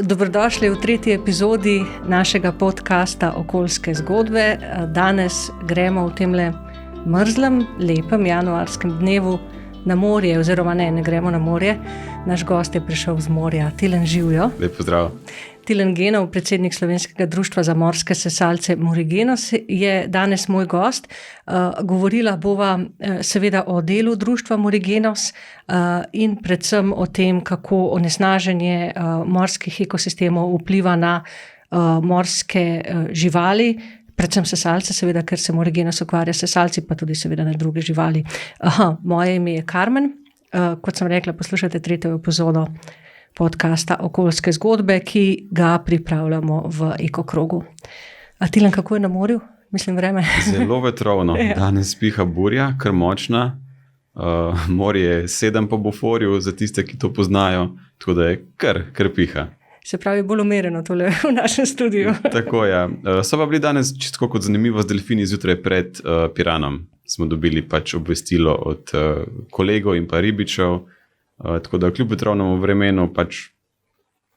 Dobrodošli v tretji epizodi našega podcasta Okoljske zgodbe. Danes gremo v temle mrzlem, lepem januarskem dnevu na morje, oziroma ne gremo na morje. Naš gost je prišel z morja, Tilen Živjo. Lep pozdrav. Tilen Genov, predsednik Slovenskega društva za morske sesalce Morigenos, je danes moj gost. Govorila bova seveda o delu društva Morigenos in predvsem o tem, kako onesnaženje morskih ekosistemov vpliva na morske živali, predvsem sesalce, seveda, ker se Morigenos ukvarja s sesalci, pa tudi seveda na druge živali. Moje ime je Karmen. Kot sem rekla, poslušajte tretjo epizodo podcasta Okoljske zgodbe, ki ga pripravljamo v Ekokrogu. Tilen, kako je na morju? Mislim, vreme. Zelo vetrovno. Danes piha burja, kar močna. Morje je 7 po buforju, za tiste, ki to poznajo, tako da je kar piha. Se pravi, bolj umereno tole v našem studiu. Tako, ja. So pa bili danes čisto kot zanimivo z delfini zjutraj pred Piranom. Smo dobili pač obvestilo od kolegov in pa ribičev, tako da kljub vetrovnemu vremenu pač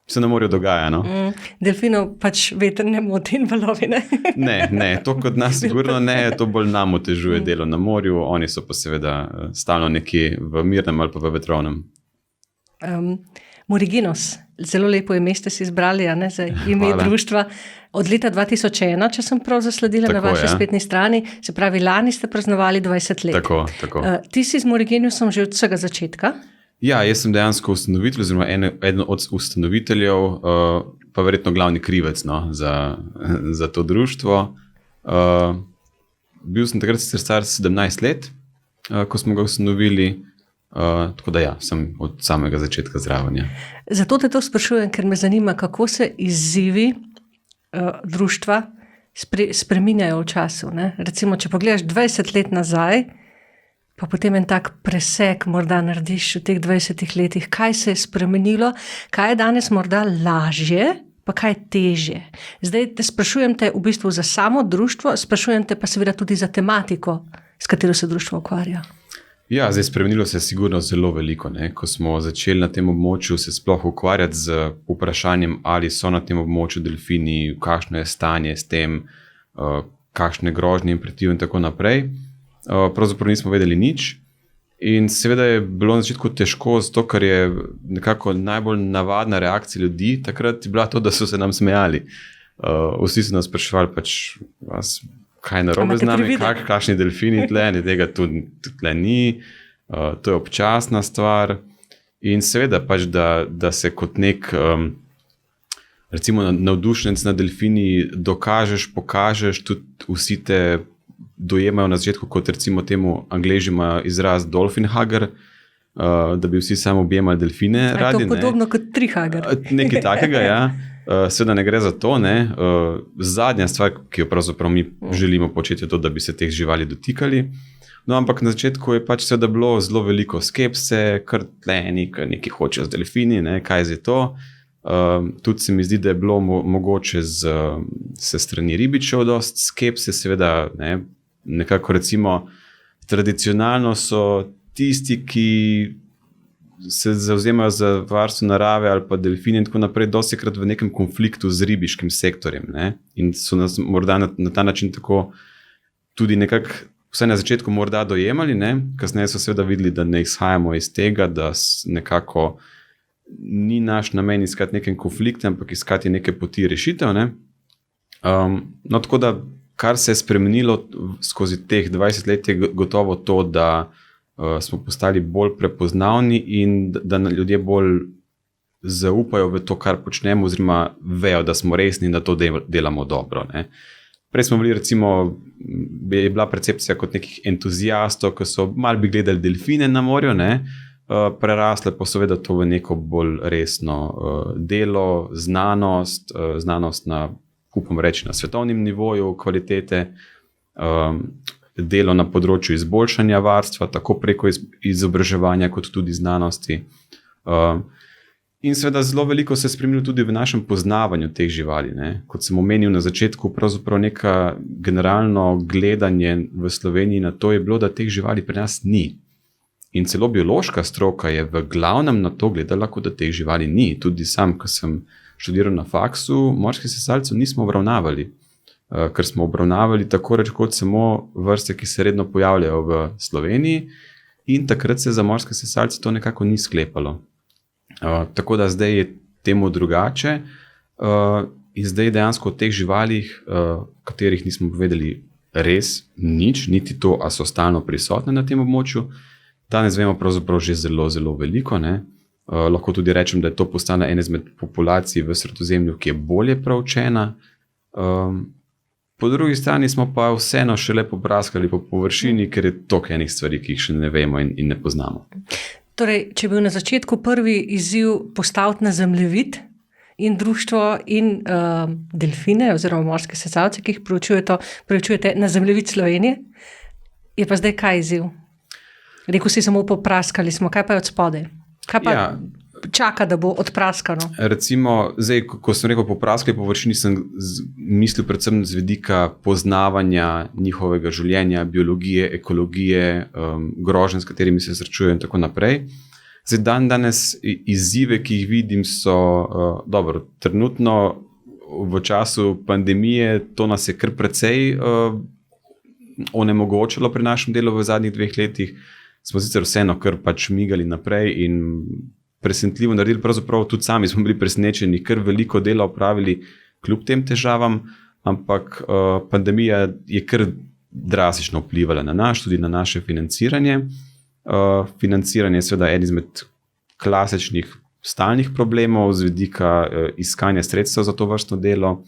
se na morju dogaja. No? Delfinov pač veter ne moti in valovi, ne? Ne, to kot nas sigurno ne, to bolj nam otežuje delo na morju, oni so pa seveda stalno nekje v mirnem ali pa v vetrovnem. Morigenos, zelo lepo ime ste si izbrali, a ne, za ime društva. Od leta 2001, če sem prav zasledila tako, na vaši spletni strani, se pravi, lani ste praznovali 20 let. Tako. Ti si z Morigenosom že od vsega začetka? Ja, jaz sem dejansko ustanovitelj, oziroma eden od ustanoviteljev, pa verjetno glavni krivec za to društvo. Bil sem takrat sicer star 17 let, ko smo ga ustanovili, tako da ja, sem od samega začetka zraven. Ja. Zato te to sprašujem, ker me zanima, kako se izzivi društva spreminjajo v času. Ne? Recimo, če pogledaš 20 let nazaj, pa potem en tak presek morda narediš v teh 20 letih, kaj se je spremenilo, kaj je danes morda lažje, pa kaj je težje. Zdaj te sprašujem te v bistvu za samo društvo, sprašujem te pa seveda tudi za tematiko, s katero se društvo ukvarja. Ja, zdaj spremenilo se je sigurno zelo veliko. Ne? Ko smo začeli na tem območju se sploh ukvarjati z vprašanjem, ali so na tem območju delfini, kakšno je stanje s tem, kakšne grožnje in pretiv in tako naprej. Pravzaprav nismo vedeli nič in seveda je bilo na začetku težko, zato ker je nekako najbolj navadna reakcija ljudi takrat bila to, da so se nam smejali. Vsi so nas spraševali, kaj je narobe z nami, kakšni delfini tle, tega tle ni, to je občasna stvar in seveda pač, da se kot nek recimo navdušenec na delfini dokažeš, pokažeš, tudi vsi te dojemajo na začetku, kot recimo temu Angleži imajo izraz dolphin hugger, da bi vsi samo objemali delfine radi. Je to podobno kot tree hugger? Nekaj takega, ja. Seveda ne gre za to, ne. Zadnja stvar, ki jo pravzaprav mi želimo početi, je to, da bi se teh živali dotikali. No, ampak na začetku je pač seveda bilo zelo veliko skepse, kar tleni, nekaj hoče z delfini, ne, kaj je to. Tudi se mi zdi, da je bilo mogoče se strani ribičev dosti skepse, seveda nekako recimo tradicionalno so tisti, ki se zavzemajo za varstvo narave ali pa delfine in tako naprej, dostikrat v nekem konfliktu z ribiškim sektorjem, ne? In so nas morda na ta način tako tudi nekako vsaj na začetku morda dojemali, ne? Kasneje so seveda videli, da ne izhajamo iz tega, da nekako ni naš namen iskati neke konflikte, ampak iskati neke poti rešitev. Ne? No, tako da, kar se je spremenilo skozi teh 20 let, je gotovo to, da smo postali bolj prepoznavni in da ljudje bolj zaupajo v to, kar počnemo, oziroma vejo, da smo resni in da to delamo dobro. Ne? Prej smo bili recimo, je bila percepcija kot nekih entuzijastov, ki so malo bi gledali delfine na morju, ne? Prerasle pa seveda to v neko bolj resno delo, znanost na, upam reči, na svetovnem nivoju kvalitete, delo na področju izboljšanja varstva, tako preko izobraževanja kot tudi znanosti. In seveda zelo veliko se je spremenilo tudi v našem poznavanju teh živali. Ne? Kot sem omenil na začetku, pravzaprav neka generalno gledanje v Sloveniji na to je bilo, da teh živali pri nas ni. In celo biološka stroka je v glavnem na to gledala, kot da teh živali ni. Tudi sam, ko sem študiral na faksu, morskih sesalcev nismo obravnavali, ker smo obravnavali tako reč kot samo vrste, ki se redno pojavljajo v Sloveniji, in takrat se za morske sesalce to nekako ni sklepalo. Tako da zdaj je temu drugače in zdaj dejansko o teh živalih, katerih nismo povedali res nič, niti to, a so stalno prisotne na tem območju. Danes vemo pravzaprav že zelo, zelo veliko. Lahko tudi rečem, da je to postala ena izmed populacij v Sredozemlju, ki je bolje proučena. Po drugi strani smo pa vseeno šele popraskali po površini, ker je toliko enih stvari, ki jih še ne vemo in ne poznamo. Torej, če je bil na začetku prvi izziv postaviti na zemljevid in društvo in delfine oziroma morske sesalce, ki jih preučujete na zemljevid Slovenije, je pa zdaj kaj izziv? Rekel si, samo popraskali smo, kaj pa je od spodaj? Kaj pa čaka, da bo odpraskano? Recimo, zdaj, ko sem rekel popraskali površini, sem mislil predvsem z vidika poznavanja njihovega življenja, biologije, ekologije, groženj, s katerimi se srečujejo in tako naprej. Zdaj, danes izzive, ki jih vidim, so dobro. Trenutno v času pandemije to nas je kar precej onemogočilo pri našem delu v zadnjih 2 letih. Smo sicer vseeno kar pač migali naprej in presenetljivo naredili, pravzaprav tudi sami smo bili presenečeni, kar veliko dela opravili kljub tem težavam, ampak pandemija je kar drastično vplivala na nas, tudi na naše financiranje. Financiranje je seveda eden izmed klasičnih stalnih problemov z vidika iskanja sredstev za to vrstno delo.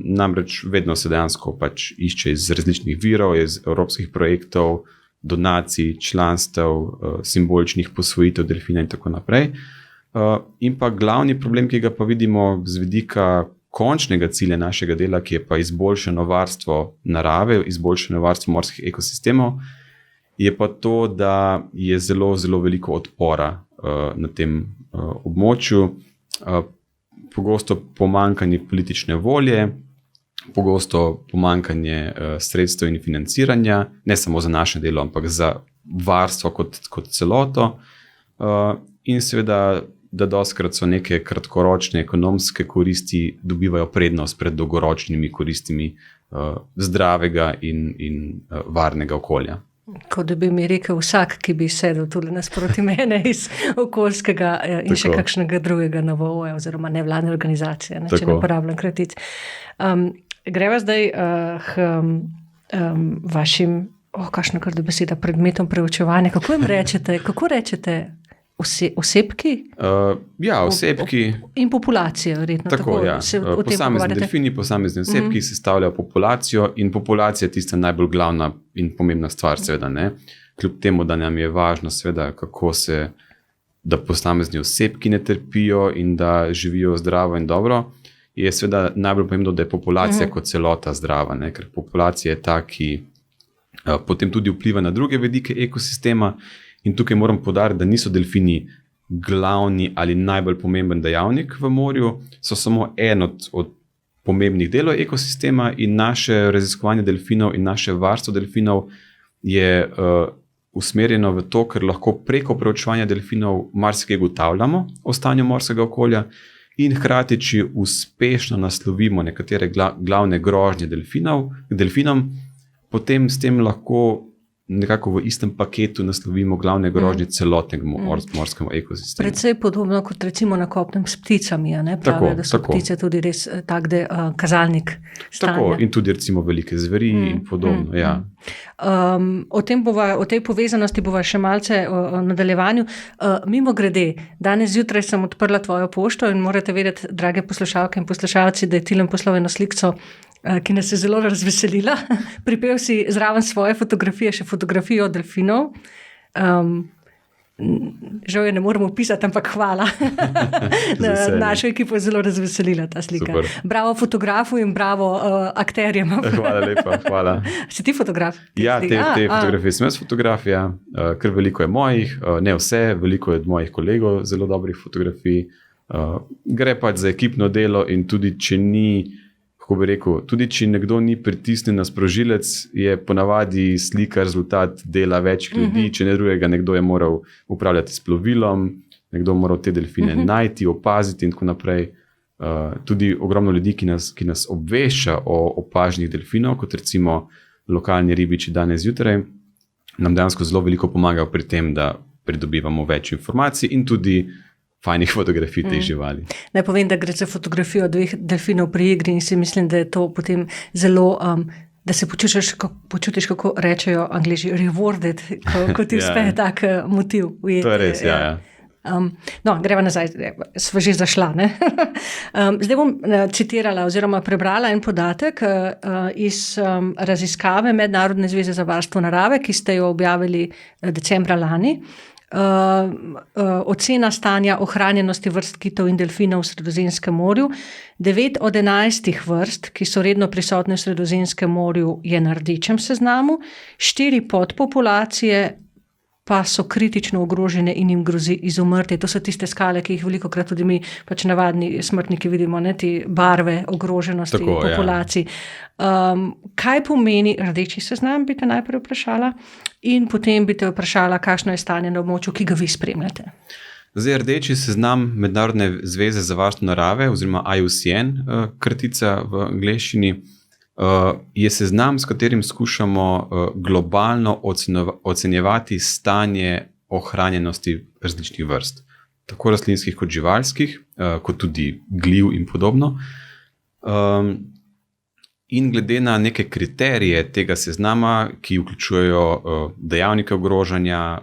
Namreč vedno se dejansko pač išče iz različnih virov, iz evropskih projektov, donacij, članstev, simboličnih posvojitev delfina in tako naprej. In pa glavni problem, ki ga pa vidimo z vidika končnega cilja našega dela, ki je pa izboljšano varstvo narave, izboljšano varstvo morskih ekosistemov, je pa to, da je zelo, zelo veliko odpora na tem območju. Pogosto pomanjkanje politične volje, pogosto pomanjkanje sredstev in financiranja, ne samo za naše delo, ampak za varstvo kot celoto. In seveda, da dostikrat so neke kratkoročne ekonomske koristi dobivajo prednost pred dolgoročnimi koristimi zdravega in varnega okolja. Kot da bi mi rekel vsak, ki bi sedel tudi nasproti mene iz okoljskega in še kakšnega drugega NVO-ja oziroma nevladne organizacije, če ne uporabljam kratic. Greva zdaj k vašim, kakšna kar beseda, predmetom preučevanja. Kako rečete? Osebki? Osebki. In populacije, verjetno. Tako, posamezni delfini, posamezni osebki sestavljajo populacijo in populacija je tista najbolj glavna in pomembna stvar, seveda, ne. Kljub temu, da nam je važno, seveda, da posamezni osebki ne trpijo in da živijo zdravo in dobro, je seveda najbolj pomembno, da je populacija kot celota zdrava, ne, ker populacija je ta, ki potem tudi vpliva na druge vidike ekosistema. In tukaj moram poudariti, da niso delfini glavni ali najbolj pomemben dejavnik v morju, so samo en od pomembnih delov ekosistema in naše raziskovanje delfinov in naše varstvo delfinov je usmerjeno v to, ker lahko preko preučevanja delfinov marsikaj ugotavljamo o stanju morskega okolja in hkrati, če uspešno naslovimo nekatere glavne grožnje delfinom, potem s tem lahko nekako v istem paketu naslovimo glavne grožnje celotnega morskega ekosistema. Predvsej podobno kot recimo na kopnem s pticami, ne? Pravijo, da so ptice tudi res kazalnik stanja. Tako, in tudi recimo velike zveri in podobno, ja. O tej povezanosti bova še malce o nadaljevanju. Mimogrede, danes zjutraj sem odprla tvojo pošto in morate vedeti, drage poslušalke in poslušalci, da je Tilen poslal eno sliko, ki nas je zelo razveselila. Pripel si zraven svoje fotografije, še fotografijo delfinov. Žal je ne moremo opisati, ampak hvala. Našo ekipo je zelo razveselila ta slika. Super. Bravo fotografu in bravo akterjem. Hvala lepa, hvala. Si ti fotograf? Ja, te fotografije sem jaz fotografija, ker veliko je mojih, ne vse, veliko je od mojih kolegov zelo dobrih fotografij. Gre pač za ekipno delo in tudi če ni, kako bi rekel, tudi če nekdo ni pritisnjen na sprožilec, je ponavadi slika rezultat dela več ljudi, če ne drugega, nekdo je moral upravljati s plovilom, nekdo moral te delfine najti, opaziti in tako naprej. tudi ogromno ljudi, ki nas obvešča o opažanjih delfinov, kot recimo lokalni ribiči danes zjutraj, nam dejansko zelo veliko pomagajo pri tem, da pridobivamo več informacij in tudi fajnih fotografij teh živali. Naj povem, da gre za fotografijo 2 delfinov pri igri in si mislim, da je to potem zelo, da se počutiš, kako rečejo Angleži, rewarded, ko ti uspe tak motiv ujeti. To je res, ja. No, greva nazaj, sva že zašla. Ne? Zdaj bom citirala oziroma prebrala en podatek iz raziskave Mednarodne zveze za varstvo narave, ki ste jo objavili decembra lani. Ocena stanja ohranjenosti vrst kitov in delfinov v Sredozemskem morju. 9 od 11 vrst, ki so redno prisotne v Sredozemskem morju, je na rdečem seznamu, 4 podpopulacije pa so kritično ogrožene in jim grozi izumrtje. To so tiste skale, ki jih velikokrat tudi mi, pač navadni smrtniki, vidimo, ne, te barve ogroženosti populacij. Kaj pomeni rdeči seznam, bi te najprej vprašala, in potem bi te vprašala, kakšno je stanje na območju, ki ga vi spremljate. Zdaj, rdeči seznam Mednarodne zveze za varstvo narave, oziroma IUCN, kratica v angleščini, je seznam, s katerim skušamo globalno ocenjevati stanje ohranjenosti različnih vrst, tako rastlinskih kot živalskih, kot tudi gliv in podobno. In glede na neke kriterije tega seznama, ki vključujejo dejavnike ogrožanja,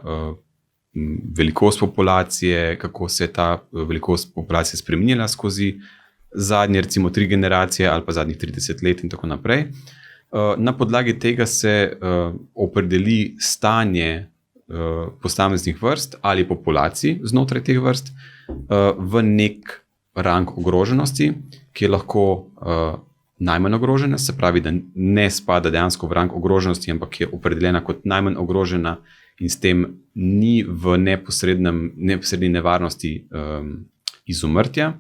velikost populacije, kako se je ta velikost populacije spremenila skozi zadnje, recimo 3 generacije ali pa zadnjih 30 let in tako naprej. Na podlagi tega se opredeli stanje posameznih vrst ali populacij znotraj teh vrst v nek rang ogroženosti, ki je lahko najmanj ogrožena, se pravi, da ne spada dejansko v rang ogroženosti, ampak je opredeljena kot najmanj ogrožena in s tem ni v neposredni nevarnosti izumrtja.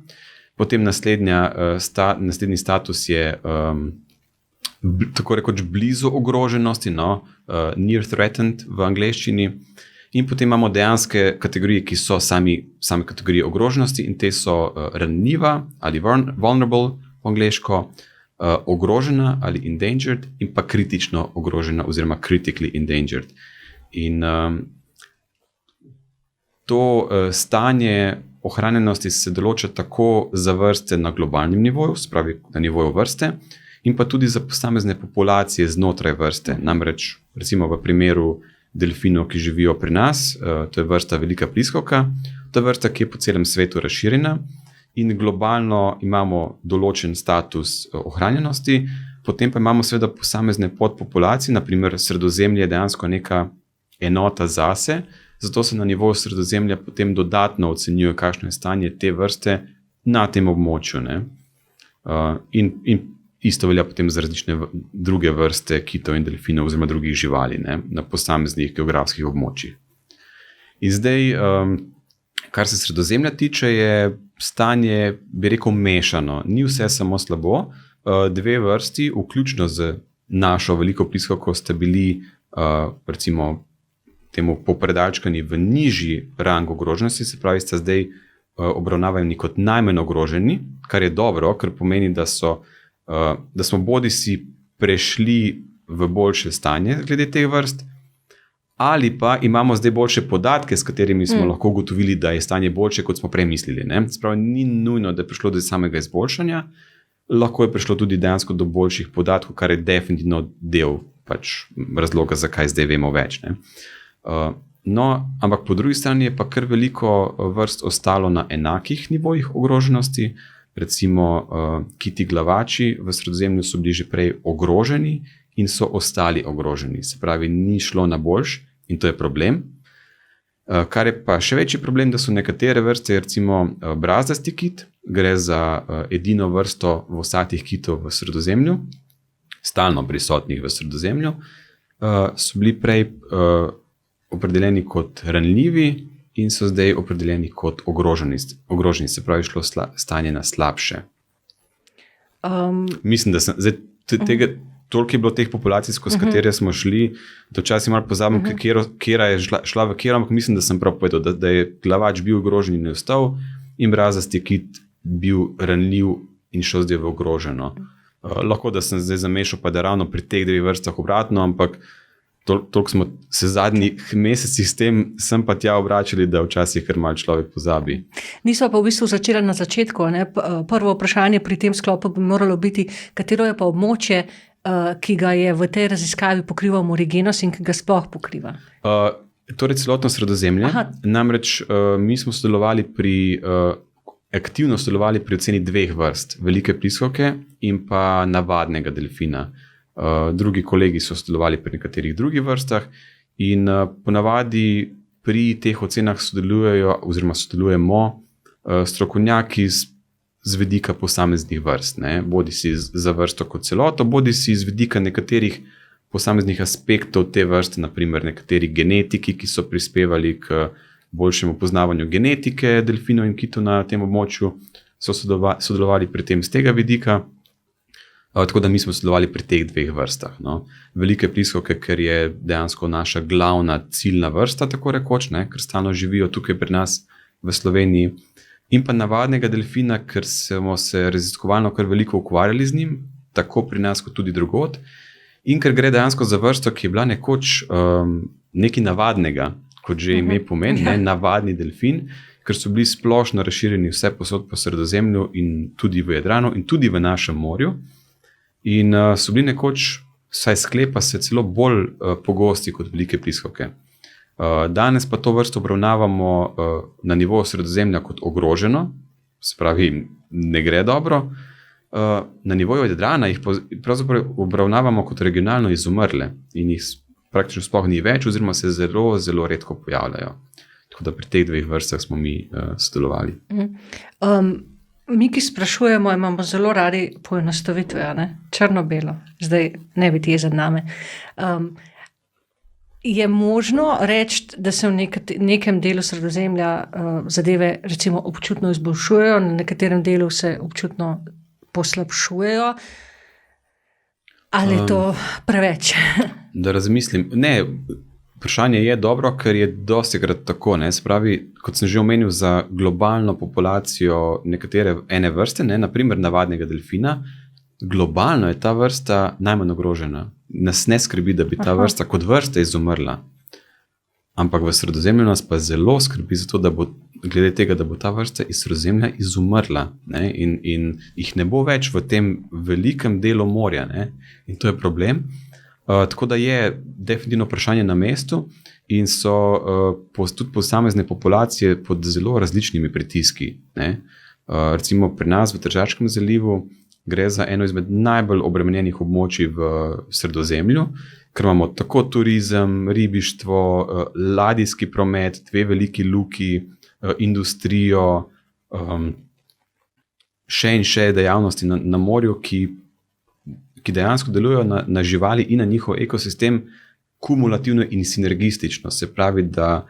Potem naslednji status je tako rekoč blizu ogroženosti, near threatened v angleščini. In potem imamo dejanske kategorije, ki so same kategorije ogroženosti, in te so ranljiva ali vulnerable po angleško, ogrožena ali endangered in pa kritično ogrožena oziroma critically endangered. In to stanje ohranjenosti se določa tako za vrste na globalnem nivoju, se pravi na nivoju vrste, in pa tudi za posamezne populacije znotraj vrste. Namreč, recimo v primeru delfinov, ki živijo pri nas, to je vrsta velika pliskavka, to je vrsta, ki je po celem svetu razširjena in globalno imamo določen status ohranjenosti, potem pa imamo seveda posamezne podpopulacije, naprimer Sredozemlje je dejansko neka enota zase, zato se na nivoju Sredozemlja potem dodatno ocenjuje, kakšno je stanje te vrste na tem območju. In isto velja potem za različne druge vrste kitov in delfinov oziroma drugih živali, na posameznih geografskih območjih. In zdaj, kar se Sredozemlja tiče, je stanje, bi rekel, mešano. Ni vse samo slabo. 2 vrsti, vključno z našo veliko pliskavko, sta bili recimo temu popredalčkani v nižji rang ogroženosti, se pravi, sta zdaj obravnavani kot najmanj ogroženi, kar je dobro, ker pomeni, da smo bodisi prešli v boljše stanje glede teh vrst, ali pa imamo zdaj boljše podatke, s katerimi smo lahko ugotovili, da je stanje boljše, kot smo prej mislili. Se pravi, ni nujno, da je prišlo do samega izboljšanja, lahko je prišlo tudi dejansko do boljših podatkov, kar je definitivno del razloga, zakaj zdaj vemo več. Ampak po drugi strani je pa kar veliko vrst ostalo na enakih nivojih ogroženosti. Recimo kiti glavači v Sredozemlju so bili že prej ogroženi in so ostali ogroženi. Se pravi, ni šlo na boljš in to je problem. Kar je pa še večji problem, da so nekatere vrste, recimo brazdasti kit, gre za edino vrsto vosatih kitov v Sredozemlju, stalno prisotnih v Sredozemlju, so bili prej opredeljeni kot ranljivi in so zdaj opredeljeni kot ogroženi, se pravi, šlo stanje na slabše. Mislim, da sem zdaj toliko je bilo teh populacij, skozi katere smo šli, da včasih malo pozabim, kera je šla v kero, ampak mislim, da sem prav povedal, da je glavač bil ogrožen in ne ostal in brazdasti kit bil ranljiv in šel zdaj v ogroženo. Lahko, da sem zdaj zamešal, pa da ravno pri teh dveh vrstah obratno, ampak toliko smo se zadnjih mesecih s tem sem pa tja obračali, da včasih kar malo človek pozabi. Nismo pa v bistvu začeli na začetku. Ne? Prvo vprašanje pri tem sklopu bi moralo biti, katero je pa območje, ki ga je v tej raziskavi pokrival Morigenos in ki ga sploh pokriva? Torej celotno Sredozemlje. Namreč mi smo aktivno sodelovali pri oceni dveh vrst, velike pliskavke in pa navadnega delfina. Drugi kolegi so sodelovali pri nekaterih drugih vrstah in ponavadi pri teh ocenah sodelujemo strokovnjaki z vidika posameznih vrst, ne? Bodi si za vrsto kot celoto, bodi si z vidika nekaterih posameznih aspektov te vrste, naprimer nekateri genetiki, ki so prispevali k boljšemu poznavanju genetike delfinov in kitov na tem območju, so sodelovali pri tem z tega vidika. Tako da mi smo sodelovali pri teh dveh vrstah. No. Velike pliskavke, ker je dejansko naša glavna ciljna vrsta, tako rekoč, ne, ker stalno živijo tukaj pri nas v Sloveniji. In pa navadnega delfina, ker smo se raziskovalno kar veliko ukvarjali z njim, tako pri nas kot tudi drugod. In ker gre dejansko za vrsto, ki je bila nekoč nekaj navadnega, kot že ime pomeni, ne, navadni delfin, ker so bili splošno razširjeni vse posod po Sredozemlju in tudi v Jadranu in tudi v našem morju. In so bili nekoč, saj sklepa se, celo bolj pogosti kot velike pliskavke. Danes pa to vrsto obravnavamo na nivoju Sredozemlja kot ogroženo, se pravi, ne gre dobro. Na nivoju Jadrana jih pravzaprav obravnavamo kot regionalno izumrle in jih praktično sploh ni več, oziroma se zelo, zelo redko pojavljajo. Tako da pri teh dveh vrstah smo mi sodelovali. Mi, ki sprašujemo, imamo zelo radi poenostavitve, ne? Črno-belo, zdaj ne biti jezen name. Je možno reči, da se v nekem delu Sredozemlja zadeve recimo občutno izboljšujejo, na nekaterem delu se občutno poslabšujejo? Ali je to preveč? Da razmislim. Ne, vprašanje je dobro, ker je dostikrat tako. Ne? Spravi, kot sem že omenil, za globalno populacijo ene vrste, ne? Naprimer navadnega delfina, globalno je ta vrsta najmanj ogrožena. Nas ne skrbi, da bi ta vrsta kot vrsta izumrla. Ampak v Sredozemlju nas pa zelo skrbi za to, da bo, glede tega, da bo ta vrsta iz Sredozemlja izumrla, ne? In jih ne bo več v tem velikem delu morja, ne? In to je problem. Tako da je definitivno vprašanje na mestu in so tudi posamezne populacije pod zelo različnimi pritiski, ne? Recimo pri nas v Tržaškem zalivu gre za eno izmed najbolj obremenjenih območij v Sredozemlju, ker imamo tako turizem, ribištvo, ladijski promet, dve veliki luki, industrijo, še dejavnosti na morju, ki dejansko delujejo na živali in na njihov ekosistem kumulativno in sinergistično. Se pravi, da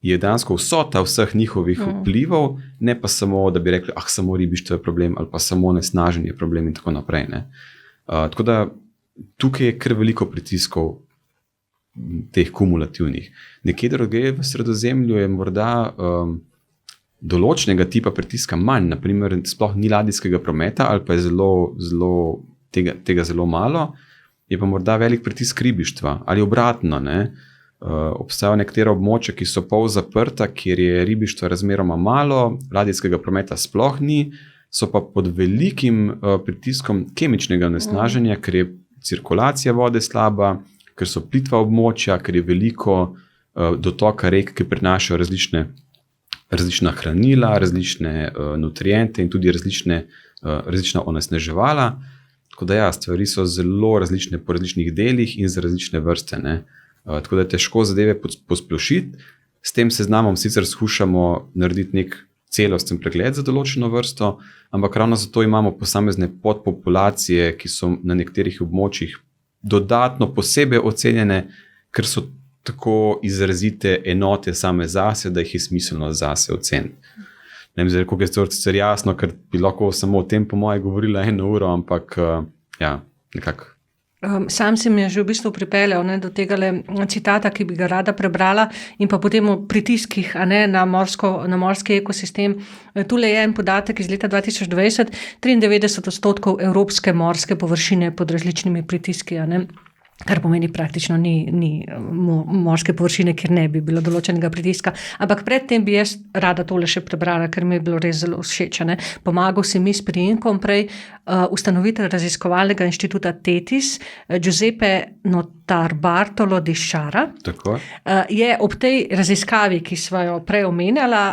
je dejansko vsota vseh njihovih vplivov, ne pa samo, da bi rekli, samo ribištvo je problem ali pa samo nesnaženje je problem in tako naprej. Ne. Tako da tukaj je kar veliko pritiskov teh kumulativnih. Nekje drugje v Sredozemlju je morda določenega tipa pritiska manj, naprimer sploh ni ladijskega prometa ali pa je tega zelo malo, je pa morda velik pritisk ribištva ali obratno. Ne? Obstajajo nekatera območja, ki so pol zaprta, kjer je ribištva razmeroma malo, ladijskega prometa sploh ni, so pa pod velikim pritiskom kemičnega onesnaženja, ker je cirkulacija vode slaba, ker so plitva območja, ker je veliko dotoka rek, ki prinašajo različna hranila, različne nutriente in tudi različna onesnaževala. Tako da ja, stvari so zelo različne po različnih delih in za različne vrste. Ne? Tako da je težko zadeve posplošiti. S tem seznamom sicer skušamo narediti nek celosten pregled za določeno vrsto, ampak ravno zato imamo posamezne podpopulacije, ki so na nekaterih območjih dodatno posebej ocenjene, ker so tako izrazite enote same zase, da jih je smiselno zase oceniti. Ne vem, zdaj, kako je to sicer jasno, ker bi lahko samo o tem po moje govorila 1 uro, ampak ja, nekako. Sam se mi je že v bistvu pripeljal do tega citata, ki bi ga rada prebrala, in pa potem o pritiskih na morski ekosistem. Tule je en podatek iz leta 2020, 93% evropske morske površine pod različnimi pritiski, kar pomeni praktično ni morske površine, kjer ne bi bilo določenega pritiska. Ampak predtem bi jaz rada tole še prebrala, ker mi je bilo res zelo všeč. Pomagal si mi s priimkom prej ustanovitelj raziskovalnega inštituta TETIS, Giuseppe Notarbartolo di Sciarra. Tako. Je ob tej raziskavi, ki sva jo prej omenjala,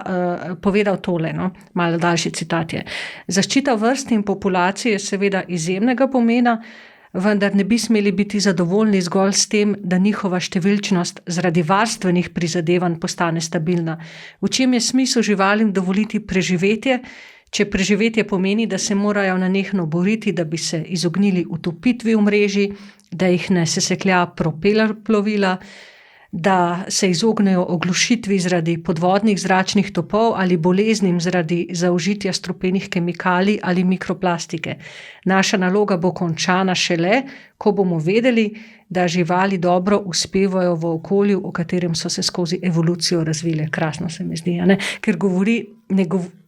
povedal tole, malo daljši citat je. Zaščita vrst in populacije je seveda izjemnega pomena, vendar ne bi smeli biti zadovoljni zgolj s tem, da njihova številčnost zaradi varstvenih prizadevanj postane stabilna. V čem je smisel živalim dovoliti preživetje, če preživetje pomeni, da se morajo nenehno boriti, da bi se izognili utopitvi v mreži, da jih ne seseklja propeler plovila, da se izognejo oglušitvi zaradi podvodnih zračnih topov ali boleznim zaradi zaužitja strupenih kemikalij ali mikroplastike. Naša naloga bo končana šele, ko bomo vedeli, da živali dobro uspevajo v okolju, v katerem so se skozi evolucijo razvile. Krasno se mi zdi, ker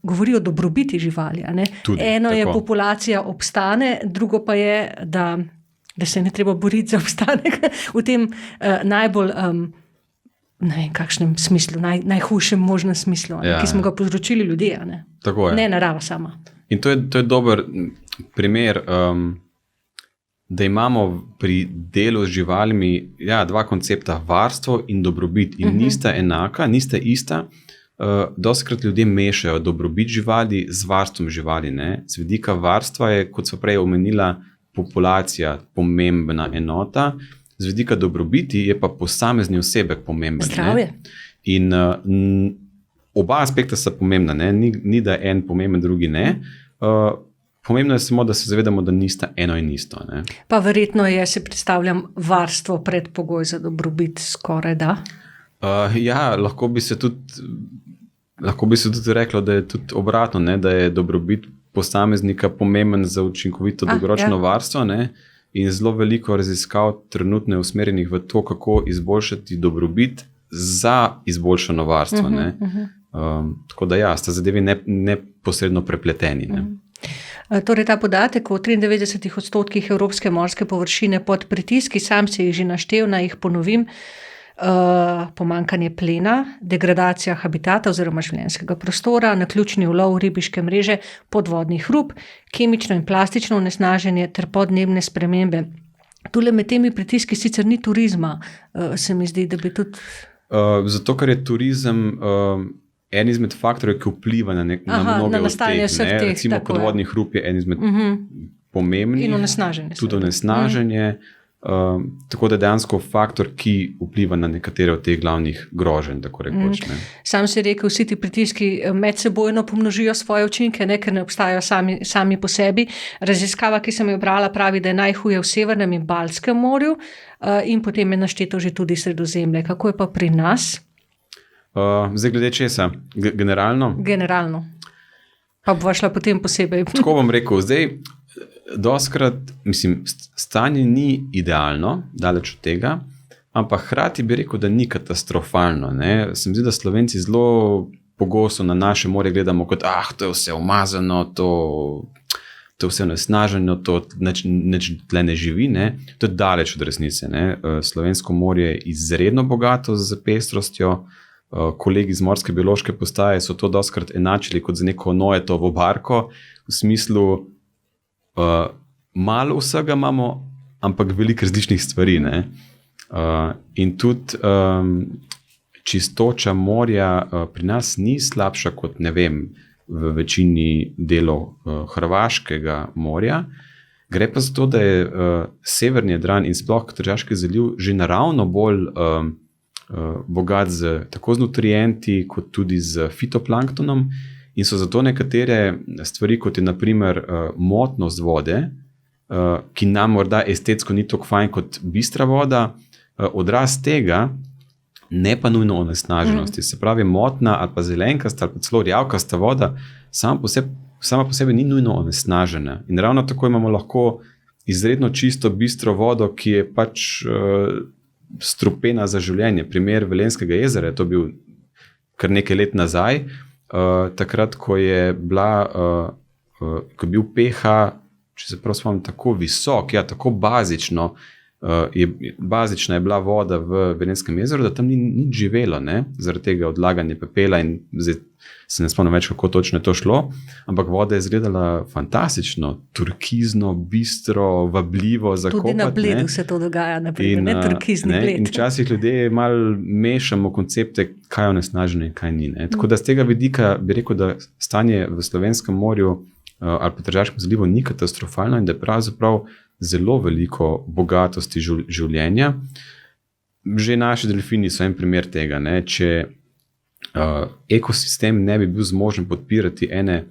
govori o dobrobiti živali. Tudi, eno tako. Je populacija obstane, drugo pa je, da se ne treba boriti za obstanek v tem najbolj, ne vem kakšnem smislu, najhujšem možnem smislu, ki smo ga povzročili ljudje. Tako je. Ne narava sama. In to je dober primer, da imamo pri delu z živalmi dva koncepta, varstvo in dobrobit. In nista enaka, nista ista. Dostikrat ljudje mešajo dobrobit živali z varstvom živali. Z vidika varstva je, kot so prej omenila, populacija pomembna enota, z vidika dobrobiti je pa posamezni osebek pomemben. Zdravje. In oba aspekta sta pomembna, ni da en pomemben, drugi ne. Pomembno je samo, da se zavedamo, da nista eno in isto. Pa verjetno je, si predstavljam, varstvo predpogoj za dobrobit, skoraj da? Lahko bi se tudi reklo, da je tudi obratno, da je dobrobit posameznika pomemben za učinkovito dolgoročno varstvo, in zelo veliko raziskav trenutno je usmerjenih v to, kako izboljšati dobrobit za izboljšano varstvo. Tako da sta zadevi neposredno prepleteni. Torej ta podatek o 93% evropske morske površine pod pritiski, sam se jih že naštel, naj jih ponovim. Pomanjkanje plena, degradacija habitata oziroma življenjskega prostora, naključni ulov ribiške mreže, podvodnih rub, kemično in plastično onesnaženje ter podnebne spremembe. Tule med temi pritiski sicer ni turizma, se mi zdi, da bi tudi... Zato, ker je turizem en izmed faktorjev, ki vpliva na mnoge od teh. Recimo podvodnih rub je en izmed pomembnih. In onesnaženje. Tudi onesnaženje. Tako da je dejansko faktor, ki vpliva na nekatere od teh glavnih groženj, tako rekoč. Sam si rekel, vsi ti pritiski medsebojno pomnožijo svoje učinke, ker ne obstajajo sami po sebi. Raziskava, ki sem jo brala, pravi, da je najhuje v Severnem in Baltskem morju, in potem je našteto že tudi Sredozemlje. Kako je pa pri nas? Zdaj glede česa? Generalno? Generalno. Pa bova šla potem posebej. Tako bom rekel, zdaj dostikrat, stanje ni idealno, daleč od tega, ampak hkrati bi rekel, da ni katastrofalno. Se mi zdi, da Slovenci zelo pogosto na naše morje gledamo kot, to je vse umazano, to je vse onesnaženo, to nič tle ne živi. To je daleč od resnice. Slovensko morje je izredno bogato z pestrostjo. Kolegi iz Morske biološke postaje so to dostikrat enačili kot za neko Noetovo barko, v smislu, malo vsega imamo, ampak veliko različnih stvari. In tudi čistoča morja pri nas ni slabša kot, v večini delov Hrvaškega morja. Gre pa za to, da je severni Jadran in sploh Tržaški zaliv že naravno bolj bogat tako z nutrienti, kot tudi z fitoplanktonom. In so zato nekatere stvari, kot je na primer motnost vode, ki nam morda estetsko ni tako fajn kot bistra voda, odraz tega, ne pa nujno onesnaženosti. Se pravi, motna ali pa zelenkasta ali pa celo rjavkasta voda sama po sebi ni nujno onesnažena. In ravno tako imamo lahko izredno čisto, bistro vodo, ki je pač strupena za življenje. Primer Velenjskega jezera, to bil kar nekaj let nazaj, takrat, ko je bil pH, če se prav spomnim, tako visok, tako bazična je bila voda v Velenjskem jezeru, da tam ni nič živelo, zaradi tega odlaganja pepela in zdaj se ne spomnim več, kako točno je to šlo, ampak voda je izgledala fantastično, turkizno, bistro, vabljivo za kopati. Tudi na Bledu se to dogaja, naprimer, turkizni Bled. In včasih ljudje malo mešamo koncepte, kaj je onesnaženje in kaj ni. Tako da z tega vidika bi rekel, da stanje v Slovenskem morju ali pa Tržaškem zalivu ni katastrofalno in da je pravzaprav zelo veliko bogatosti življenja. Že naši delfini so en primer tega. Če ekosistem ne bi bil zmožen podpirati ene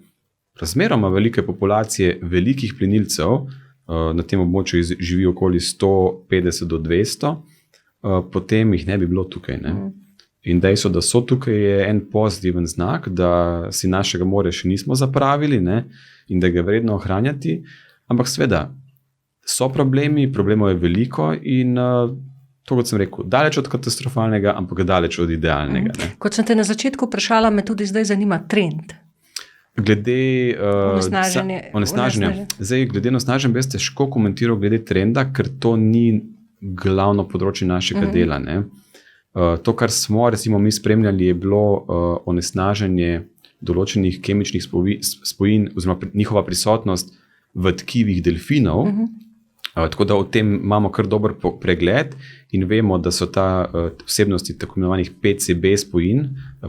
razmeroma velike populacije velikih plenilcev, na tem območju živi okoli 150 do 200, potem jih ne bi bilo tukaj. In dejstvo, da so tukaj, je en pozitiven znak, da si našega morja še nismo zapravili in da ga je vredno ohranjati. Ampak seveda, so problemov je veliko in to, kot sem rekel, daleč od katastrofalnega, ampak daleč od idealnega. Kot sem te na začetku vprašala, me tudi zdaj zanima trend. Glede onesnaženja. Zdaj, glede onesnaženja bi jaz težko komentiral glede trenda, ker to ni glavno področje našega dela. To, kar smo recimo mi spremljali, je bilo onesnaženje določenih kemičnih spojin oziroma njihova prisotnost v tkivih delfinov. Tako da o tem imamo kar dober pregled in vemo, da so ta vsebnosti tako imenovanih PCB spojin,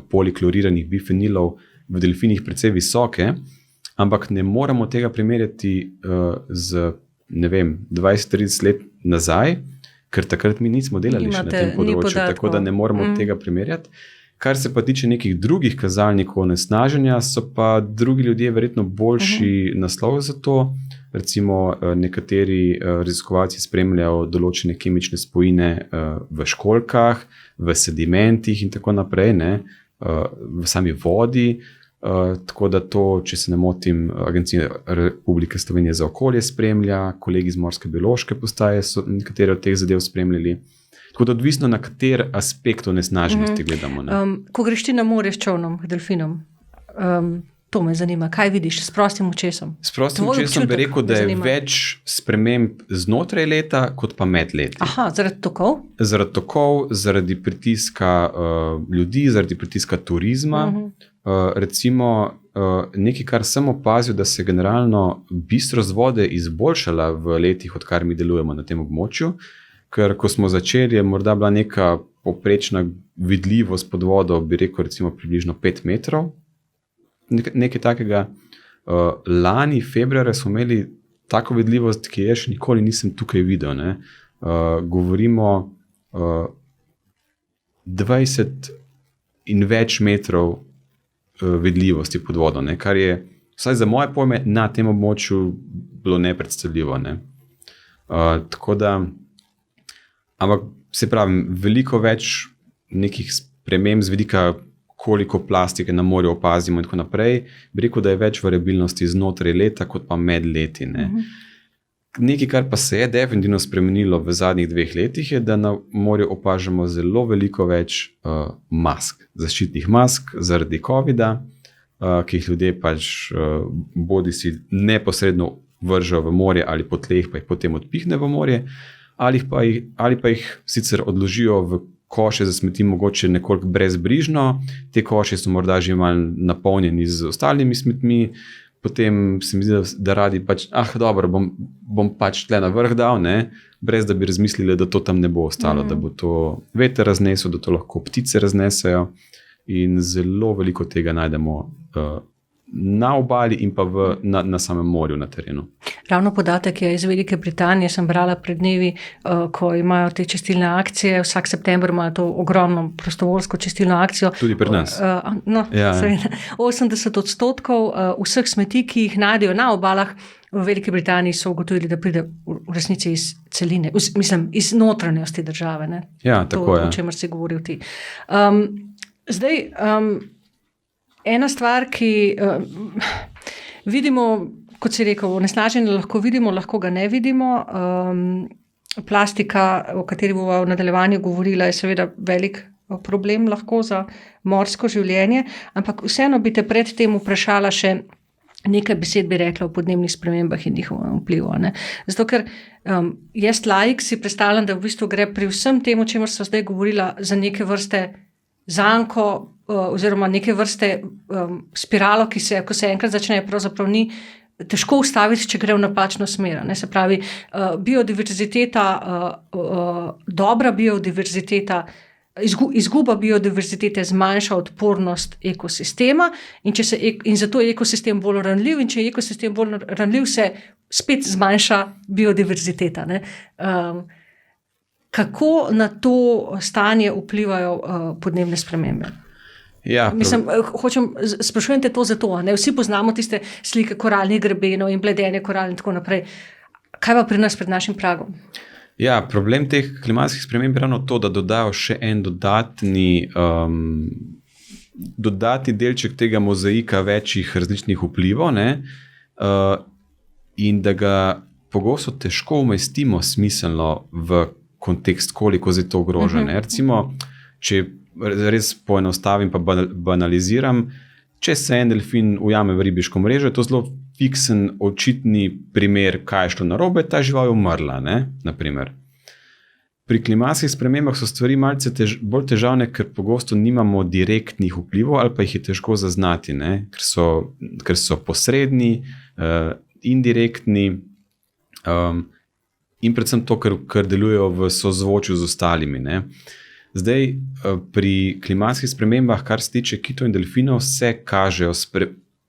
polikloriranih bifenilov, v delfinih precej visoke, ampak ne moremo tega primerjati z 20-30 let nazaj, ker takrat mi nismo delali še na tem področju, tako da ne moremo tega primerjati. Kar se pa tiče nekih drugih kazalnikov onesnaženja, so pa drugi ljudje verjetno boljši naslov za to. Recimo nekateri raziskovalci spremljajo določene kemične spojine v školjkah, v sedimentih in tako naprej, v sami vodi. Tako da to, če se ne motim, Agencija Republike Slovenije za okolje spremlja, kolegi iz Morske biološke postaje so nekatere od teh zadev spremljali. Tako da odvisno, na kater aspekt onesnaženosti gledamo. Ko greš ti na morje s čolnom, delfinom, to me zanima, kaj vidiš s prostim očesom? S prostim očesom bi rekel, da je več sprememb znotraj leta, kot pa med leti. Aha, zaradi tokov? Zaradi tokov, zaradi pritiska ljudi, zaradi pritiska turizma. Recimo, nekaj, kar sem opazil, da se je generalno bistrost vode izboljšala v letih, odkar mi delujemo na tem območju, ker ko smo začeli, je morda bila neka povprečna vidljivost pod vodo, bi rekel recimo približno 5 metrov. Nekaj takega. Lani, februarja, smo imeli tako vidljivost, ki je še nikoli nisem tukaj videl. Govorimo 20 in več metrov vidljivosti pod vodo, kar je, vsaj za moje pojme, na tem območju bilo nepredstavljivo. Tako da, ampak se pravim, veliko več nekih sprememb z vidika, koliko plastike na morju opazimo in tako naprej, bi rekel, da je več variabilnosti znotraj leta, kot pa med leti. Nekaj, kar pa se je definitivno spremenilo v zadnjih 2 letih, je, da na morju opažamo zelo veliko več mask, zaščitnih mask zaradi COVID-a, ki jih ljudje pač bodi si neposredno vržejo v morje ali po tleh, pa jih potem odpihne v morje, ali pa jih sicer odložijo v koše za smeti, mogoče nekoliko brezbrižno. Te koše so morda že malo napolnjeni z ostalimi smetmi, potem se mi zdi, da radi pač, dobro, bom pač tle na vrh dal, brez da bi razmislili, da to tam ne bo ostalo, da bo to veter raznesel, da to lahko ptice raznesejo in zelo veliko tega najdemo na obali in pa na samem morju, na terenu. Ravno podatek je iz Velike Britanije, sem brala pred dnevi, ko imajo te čistilne akcije, vsak september imajo to ogromno prostovoljsko čistilno akcijo. Tudi pri nas. Seveda, 80% vseh smeti, ki jih najdejo na obalah v Veliki Britaniji, so ugotovili, da pride v resnici iz celine, iz notranjosti države. Tako je. O čemer si govoril ti. Zdaj, ena stvar, ki vidimo, kot si rekel, onesnaženje lahko vidimo, lahko ga ne vidimo. Plastika, o kateri bomo v nadaljevanju govorila, je seveda velik problem lahko za morsko življenje, ampak vseeno bi te pred tem vprašala še nekaj besed bi rekla o podnebnih spremembah in njihovem vplivu. Zato, ker jaz laik si predstavljam, da v bistvu gre pri vsem tem, o čemer sva zdaj govorila, za neke vrste zanko oziroma neke vrste spiralo, ki se, ko se enkrat začne, pravzaprav ni težko ustaviti, če gre v napačno smer. Se pravi, biodiverziteta, dobra biodiverziteta, izguba biodiverzitete zmanjša odpornost ekosistema in zato je ekosistem bolj ranljiv in če je ekosistem bolj ranljiv, se spet zmanjša biodiverziteta. Kako na to stanje vplivajo podnebne spremembe? Ja, sprašujem te to zato, vsi poznamo tiste slike koralnih grebenov in bledenje koral in tako naprej. Kaj pa pri nas pred našim pragom? Ja, problem teh klimatskih sprememb je ravno to, da dodajo še en dodatni delček tega mozaika večjih različnih vplivov, in da ga pogosto težko umestimo smiselno v kontekst, koliko je to ogroženo. Recimo, če res poenostavim pa banaliziram, če se en delfin ujame v ribiško mrežo, je to zelo fiksen, očitni primer, kaj je šlo narobe, ta žival je umrla, naprimer. Pri klimatskih spremembah so stvari malce bolj težavne, ker pogosto nimamo direktnih vplivov ali pa jih je težko zaznati, ker so posredni, indirektni in predvsem to, ker delujejo v sozvočju z ostalimi. Zdaj, pri klimatskih spremembah, kar se tiče kitov in delfinov, se kažejo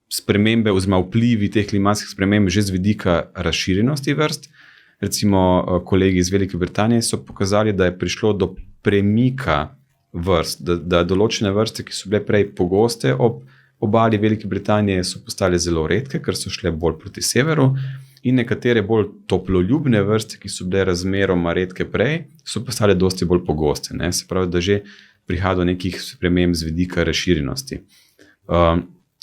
spremembe oziroma vplivi teh klimatskih sprememb že z vidika razširjenosti vrst. Recimo, kolegi iz Velike Britanije so pokazali, da je prišlo do premika vrst, da določene vrste, ki so bile prej pogoste ob obali Velike Britanije, so postale zelo redke, ker so šle bolj proti severu, in nekatere bolj toploljubne vrste, ki so bile razmeroma redke prej, so postale dosti bolj pogoste. Se pravi, da že prihaja do nekih sprememb z vidika razširjenosti.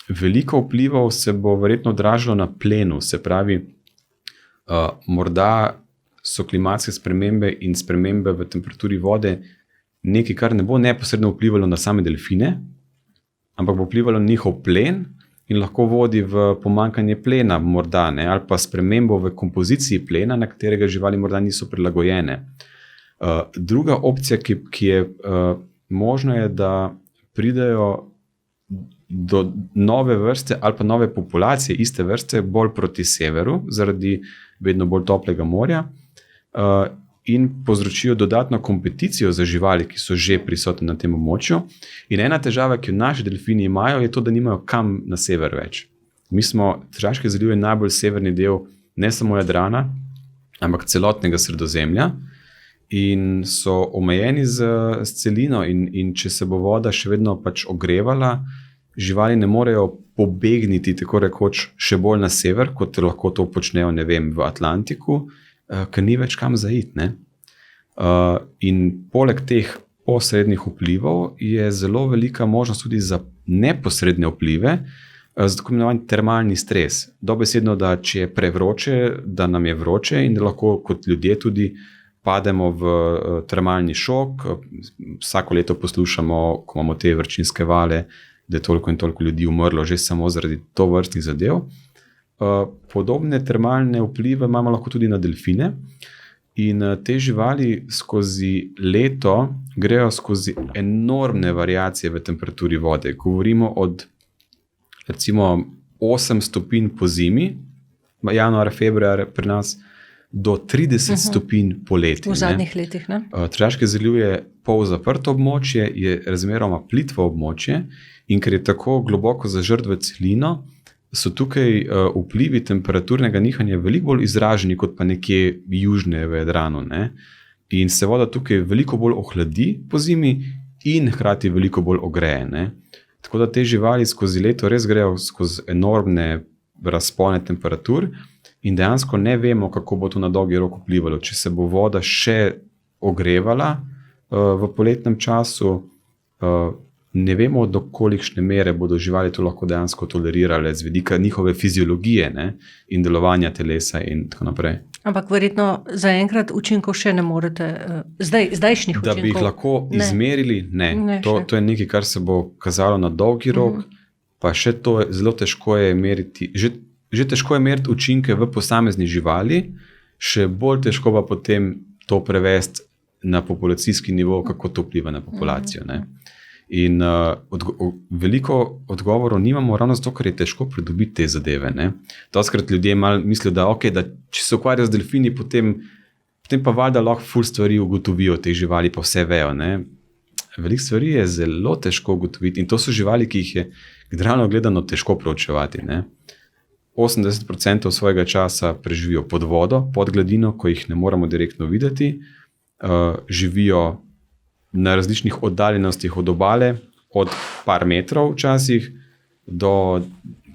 Veliko vplivov se bo verjetno odražalo na plenu, se pravi, morda so klimatske spremembe in spremembe v temperaturi vode nekaj, kar ne bo neposredno vplivalo na same delfine, ampak bo vplivalo na njihov plen in lahko vodi v pomanjkanje plena morda, ali pa spremembo v kompoziciji plena, na katerega živali morda niso prilagojene. Druga opcija, ki je možno, je, da pridejo do nove vrste ali pa nove populacije iste vrste bolj proti severu, zaradi vedno bolj toplega morja, in povzročijo dodatno kompeticijo za živali, ki so že prisotne na tem območju. In ena težava, ki jo naši delfini imajo, je to, da nimajo kam na sever več. Tržaški zaliv je najbolj severni del ne samo Jadrana, ampak celotnega Sredozemlja in so omejeni z celino in če se bo voda še vedno ogrevala, živali ne morejo pobegniti tako rekoč še bolj na sever, kot lahko to počnejo, v Atlantiku, ker ni več kam zaiti. In poleg teh posrednih vplivov je zelo velika možnost tudi za neposredne vplive, za tako imenovani termalni stres. Dobesedno, da če je prevroče, da nam je vroče in da lahko kot ljudje tudi pademo v termalni šok. Vsako leto poslušamo, ko imamo te vročinske vale, da je toliko in toliko ljudi umrlo že samo zaradi tovrstnih zadev. Podobne termalne vplive imamo lahko tudi na delfine in te živali skozi leto grejo skozi enormne variacije v temperaturi vode. Govorimo od recimo 8 stopinj po zimi, januar, februar pri nas, do 30 stopinj poleti. V zadnjih letih. Tržaški zaliv je polzaprto območje, je razmeroma plitvo območje in ker je tako globoko zažrt v celino, so tukaj vplivi temperaturnega nihanja veliko bolj izraženi kot pa nekje južne v Jadranu. In se voda tukaj veliko bolj ohladi po zimi in hkrati veliko bolj ogreje. Tako da te živali skozi leto res grejo skozi enormne razpone temperatur in dejansko ne vemo, kako bo to na dolgi rok vplivalo. Če se bo voda še ogrevala v poletnem času, ne vemo, do kolikšne mere bodo živali to lahko dejansko tolerirale z vidika njihove fiziologije, ne, in delovanja telesa in tako naprej. Ampak verjetno zaenkrat učinkov še ne morete, zdajšnjih učinkov. Da bi jih lahko izmerili, ne. To je nekaj, kar se bo kazalo na dolgi rok, pa še to zelo težko je meriti. Že težko je meriti učinke v posamezni živali, še bolj težko pa potem to prevesti na populacijski nivo, kako to vpliva na populacijo. Ne. In veliko odgovorov nimamo, ravno zato, ker je težko pridobiti te zadeve. Doskrat ljudje malo mislijo, da, da če se ukvarjajo z delfini, potem pa valjda lahko ful stvari ugotovijo te živali, pa vse vejo. Veliko stvari je zelo težko ugotoviti in to so živali, ki jih je generalno gledano težko proučevati. 80% svojega časa preživijo pod vodo, pod gladino, ko jih ne moramo direktno videti. Živijo na različnih oddaljenostih od obale, od par metrov včasih do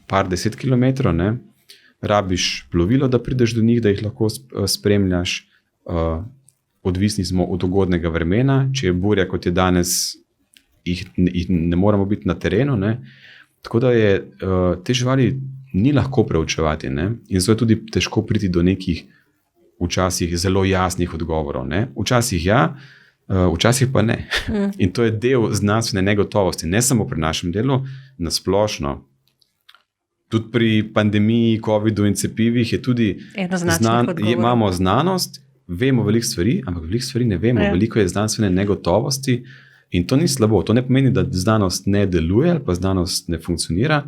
par 10 kilometrov. Rabiš plovilo, da prideš do njih, da jih lahko spremljaš. Odvisni smo od ugodnega vremena. Če je burja, kot je danes, jih ne moramo biti na terenu. Tako da je te živali ni lahko preučevati. In zato je tudi težko priti do nekih včasih zelo jasnih odgovorov. Včasih ja, včasih pa ne. In to je del znanstvene negotovosti, ne samo pri našem delu, na splošno. Tudi pri pandemiji, covidu in cepivih je tudi imamo znanost, vemo veliko stvari, ampak veliko stvari ne vemo. Veliko je znanstvene negotovosti in to ni slabo. To ne pomeni, da znanost ne deluje ali pa znanost ne funkcionira.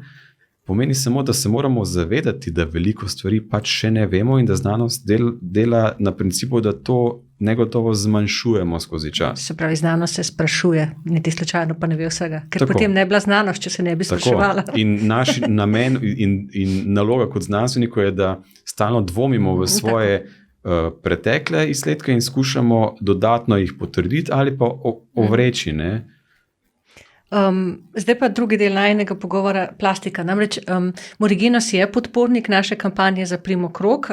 Pomeni samo, da se moramo zavedati, da veliko stvari pač še ne vemo in da znanost dela na principu, da to negotovo zmanjšujemo skozi čas. Se pravi, znanost se sprašuje, niti slučajno pa ne ve vsega. Ker tako. Potem ne bila znanost, če se ne bi spraševala. In naš namen in naloga kot znanstvenikov je, da stalno dvomimo v svoje pretekle izsledke in skušamo dodatno jih potrditi ali pa ovreči, Zdaj pa drugi del najinega pogovora, plastika. Namreč Morigenos je podpornik naše kampanje Zaprimo krog,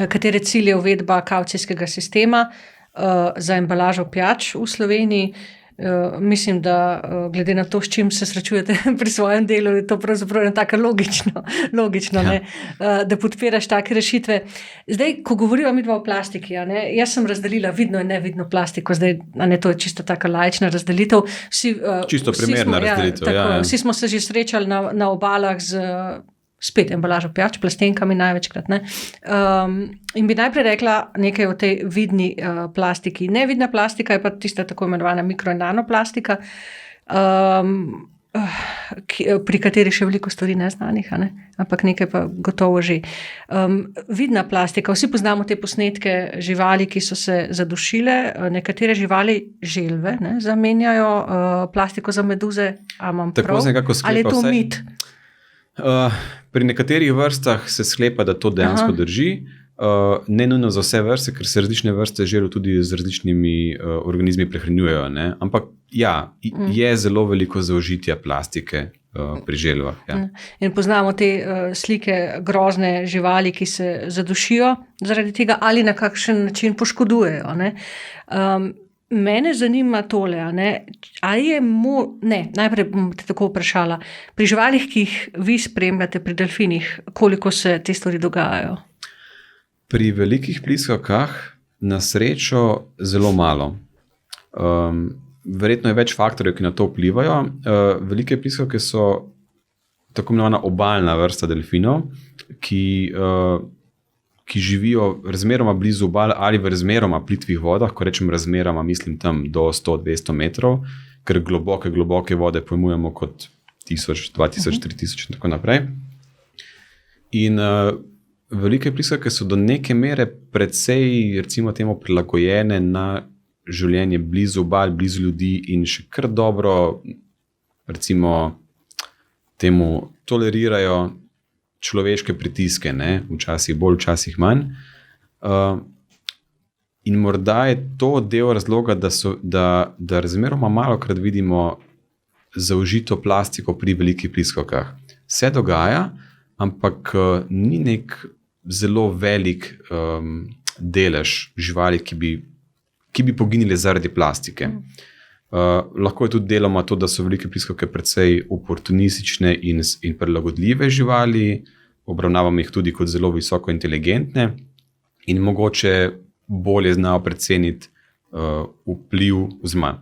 katere cilj je uvedba kavcijskega sistema za embalažo pijač v Sloveniji. Mislim, da glede na to, s čim se srečujete pri svojem delu, je to pravzaprav tako logično da podpiraš take rešitve. Zdaj, ko govoriva midva o plastiki, jaz sem razdelila vidno in nevidno plastiko, zdaj, to je čisto taka laična razdelitev. Čisto primerna razdelitev. Vsi smo se že srečali na obalah z spet embalažo pijač, plastenkami največkrat. In bi najprej rekla nekaj o tej vidni plastiki. Nevidna plastika je pa tista tako imenovana mikro- in nanoplastika, pri kateri še veliko stvari neznanih, ampak nekaj pa gotovo že. Vidna plastika, vsi poznamo te posnetke živali, ki so se zadušile, nekatere živali želve zamenjajo plastiko za meduze, a imam prav? Ali je to mit? Pri nekaterih vrstah se sklepa, da to dejansko drži. Ne nujno za vse vrste, ker se različne vrste želv tudi z različnimi organizmi prehranjujejo. Ampak ja, je zelo veliko zaužitja plastike pri želvah. Ja. In poznamo te slike grozne živali, ki se zadušijo zaradi tega ali na kakšen način poškodujejo. Mene zanima tole, ali je najprej bom te tako vprašala, pri živalih, ki jih vi spremljate, pri delfinih, koliko se te stvari dogajajo? Pri velikih pliskavkah na srečo zelo malo. Verjetno je več faktorjev, ki na to vplivajo. Velike pliskavke so tako imenovana obalna vrsta delfinov, ki živijo razmeroma blizu obal ali v razmeroma plitvih vodah. Ko rečem razmeroma, mislim tam do 100-200 metrov, ker globoke vode pojmujemo kot 1000, 2000, 3000 in tako naprej. In velike pliskavke so do neke mere precej, recimo temu, prilagojene na življenje blizu obal, blizu ljudi in še kar dobro, recimo temu, tolerirajo človeške pritiske, včasih bolj, včasih manj. In morda je to del razloga, da razmeroma malokrat vidimo zaužito plastiko pri velikih pliskavkah. Se dogaja, ampak ni nek zelo velik delež živali, ki bi poginili zaradi plastike. Lahko je tudi deloma to, da so velike pliskavke precej oportunistične in prilagodljive živali, obravnavamo jih tudi kot zelo visoko inteligentne in mogoče bolje znajo preceniti vpliv oziroma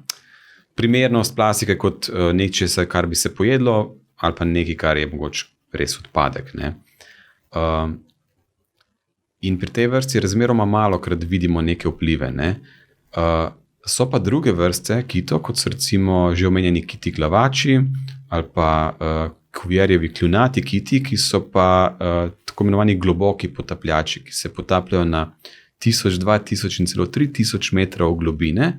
primernost plastike kot nečesa, kar bi se pojedlo, ali pa nekaj, kar je mogoče res odpadek. Ne? In pri tej vrsti razmeroma malokrat vidimo neke vplive. Ne? So pa druge vrste kitov, kot so recimo že omenjeni kiti glavači ali pa Cuvierjevi kljunati kiti, ki so pa tako imenovani globoki potapljači, ki se potapljajo na 1000, 2000 in celo 3000 metrov globine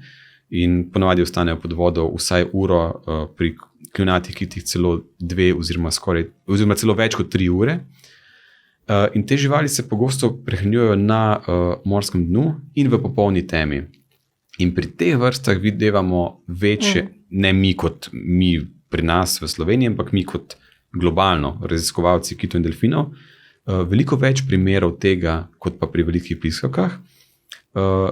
in ponavadi ostanejo pod vodo vsaj uro, pri kljunatih kitih celo 2 oziroma celo več kot 3 ure. In te živali se pogosto prehranjujejo na morskem dnu in v popolni temi. In pri teh vrstah videvamo večje, ne mi kot mi pri nas v Sloveniji, ampak mi kot globalno raziskovalci kitov in delfinov, veliko več primerov tega, kot pa pri velikih pliskavkah.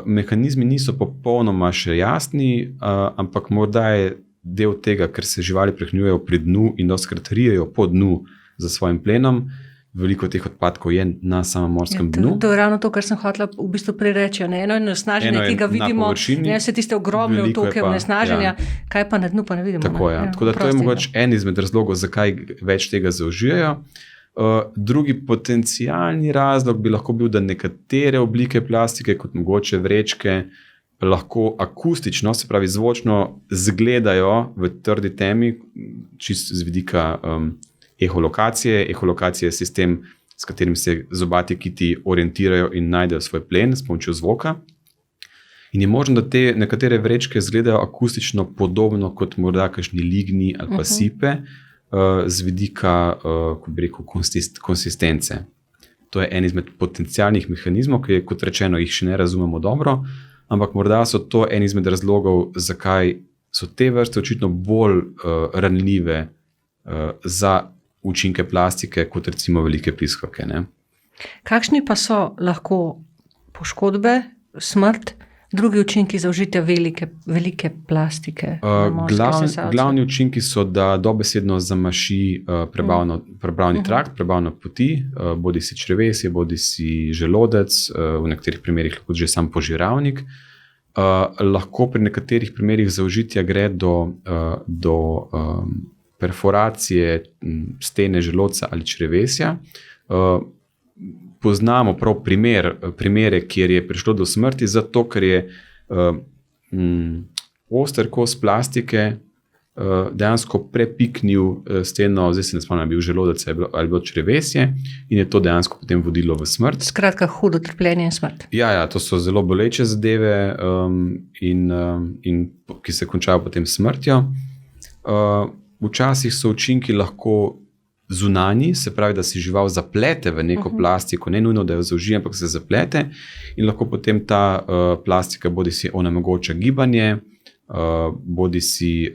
Mehanizmi niso popolnoma še jasni, ampak morda je del tega, ker se živali prehranjujejo pri dnu in dostikrat rijejo po dnu za svojim plenom. Veliko teh odpadkov je na samem morskem dnu. To je ravno to, kar sem hotela v bistvu prereči. Eno je onesnaženje, ki ga vidimo, vse tiste ogromne otoke onesnaženja, kaj pa na dnu pa ne vidimo. Tako je. Tako da to je mogoče en izmed razlogov, zakaj več tega zaužijajo. Drugi potencialni razlog bi lahko bil, da nekatere oblike plastike, kot mogoče vrečke, lahko akustično, se pravi zvočno, zgledajo v trdi temi, čisto z vidika eholokacije. Eholokacija je sistem, s katerim se zobati kiti orientirajo in najdejo svoj plen s pomočjo zvoka. In je možno, da te nekatere vrečke zgledajo akustično podobno kot morda kakšni ligni ali pa sipe, z vidika, ko bi rekel, konsistence. To je en izmed potencialnih mehanizmov, ki je, kot rečeno, jih še ne razumemo dobro, ampak morda so to en izmed razlogov, zakaj so te vrste očitno bolj ranljive za učinke plastike, kot recimo velike pliskavke. Kakšni pa so lahko poškodbe, smrt, drugi učinki zaužitja velike plastike? Glavni učinki so, da dobesedno zamaši prebavni trakt, prebavne poti, bodi si črevesje, bodi si želodec, v nekaterih primerih lahko že sam požiralnik. Lahko pri nekaterih primerih zaužitja gre do perforacije stene želodca ali črevesja. Poznamo prav primere, kjer je prišlo do smrti, zato ker je oster kos plastike dejansko prepiknil steno, zdaj se ne spomnim, ali bil želodec ali bilo črevesje, in je to dejansko potem vodilo v smrt. Skratka, hudo trpljenje in smrt. Ja, to so zelo boleče zadeve, in ki se končajo potem smrtjo. Včasih so učinki lahko zunanji, se pravi, da si žival zaplete v neko plastiko, ne nujno, da jo zaužije, ampak se zaplete in lahko potem ta plastika bodi si onemogoča gibanje, bodi si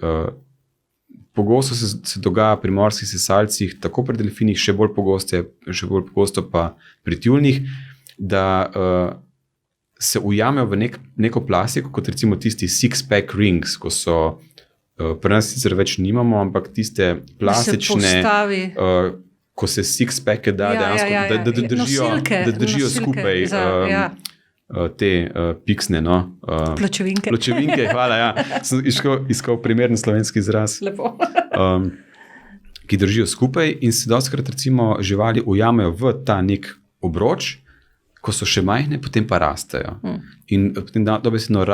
pogosto se dogaja pri morskih sesalcih, tako pri delfinih, še bolj pogosto pa pri tjulnjih, da se ujamejo v neko plastiko, kot recimo tisti six-pack rings, ko so pri nas sicer več nimamo, ampak tiste plastične, ko se six-packe da dejansko, da držijo skupaj te piksne. Pločevinke. Pločevinke, hvala, ja. Sem iskal primeren slovenski izraz. Lepo. Ki držijo skupaj in se dostikrat recimo živali ujamejo v ta nek obroč, ko so še majhne, potem pa rastejo. In potem dobesedno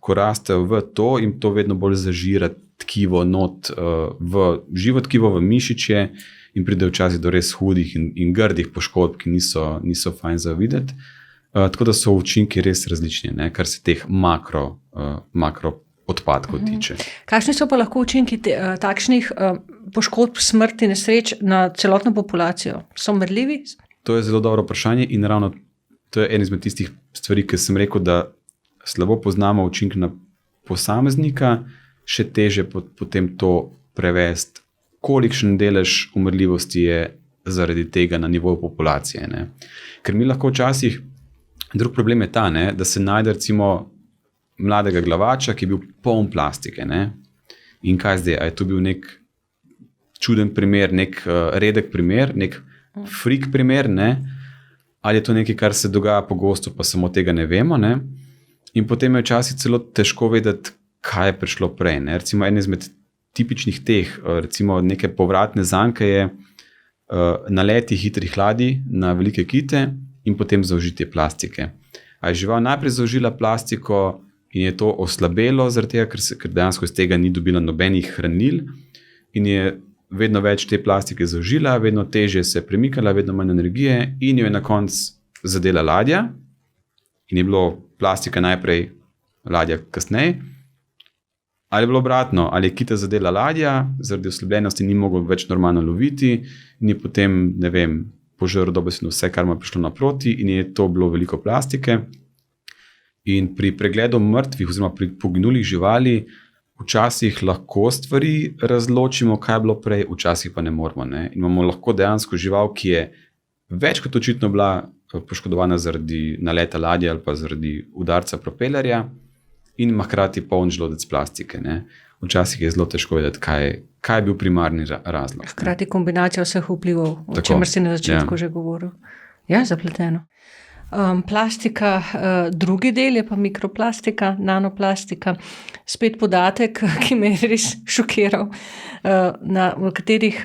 ko rastejo v to, in to vedno bolj zažira tkivo not v živo tkivo, v mišičje, in pride včasih do res hudih in grdih poškodb, ki niso fajn za videti. Tako da so učinki res različni, kar se teh makro odpadkov tiče. Kakšni so pa lahko učinki takšnih poškodb, smrti, nesreč na celotno populacijo? So merljivi? To je zelo dobro vprašanje in ravno to je en izmed tistih stvari, ki sem rekel, da slabo poznamo učinke na posameznika, še teže potem to prevesti, kolikšen delež umrljivosti je zaradi tega na nivoju populacije. Ker mi lahko včasih, drug problem je ta, da se najde recimo mladega glavača, ki je bil poln plastike. Ne? In kaj zdaj? A je to bil nek čuden primer, nek redek primer, nek freak primer, ne? Ali je to nekaj, kar se dogaja pogosto, pa samo tega ne vemo. Ne? In potem je včasih celo težko vedeti, kaj je prišlo prej. Ne? Recimo, en izmed tipičnih teh, recimo neke povratne zanke je naleti hitrih ladij na velike kite in potem zaužitje plastike. A je žival najprej zaužila plastiko in je to oslabelo, zaradi tega, ker dejansko iz tega ni dobila nobenih hranil in je vedno več te plastike zaužila, vedno težje se je premikala, vedno manj energije in jo je na koncu zadela ladja in je bilo plastika najprej, ladja kasneje. Ali je bilo obratno, ali je kita zadela ladja, zaradi oslabljenosti ni mogel več normalno loviti in je potem, ne vem, požrl dobesedno vse, kar mu je prišlo naproti in je to bilo veliko plastike. In pri pregledu mrtvih oziroma pri poginulih živali včasih lahko stvari razločimo, kaj je bilo prej, včasih pa ne moramo. Ne? In imamo lahko dejansko žival, ki je več kot očitno bila poškodovana zaradi naleta ladje ali pa zaradi udarca propelerja in ima hkrati poln želodec plastike. Ne? Včasih je zelo težko vedeti, kaj je bil primarni razlog. Hkrati kombinacija vseh vplivov, o čemer si na začetku že govoril. Ja, zapleteno. Plastika, drugi del je pa mikroplastika, nanoplastika. Spet podatek, ki me je res šokiral. V katerih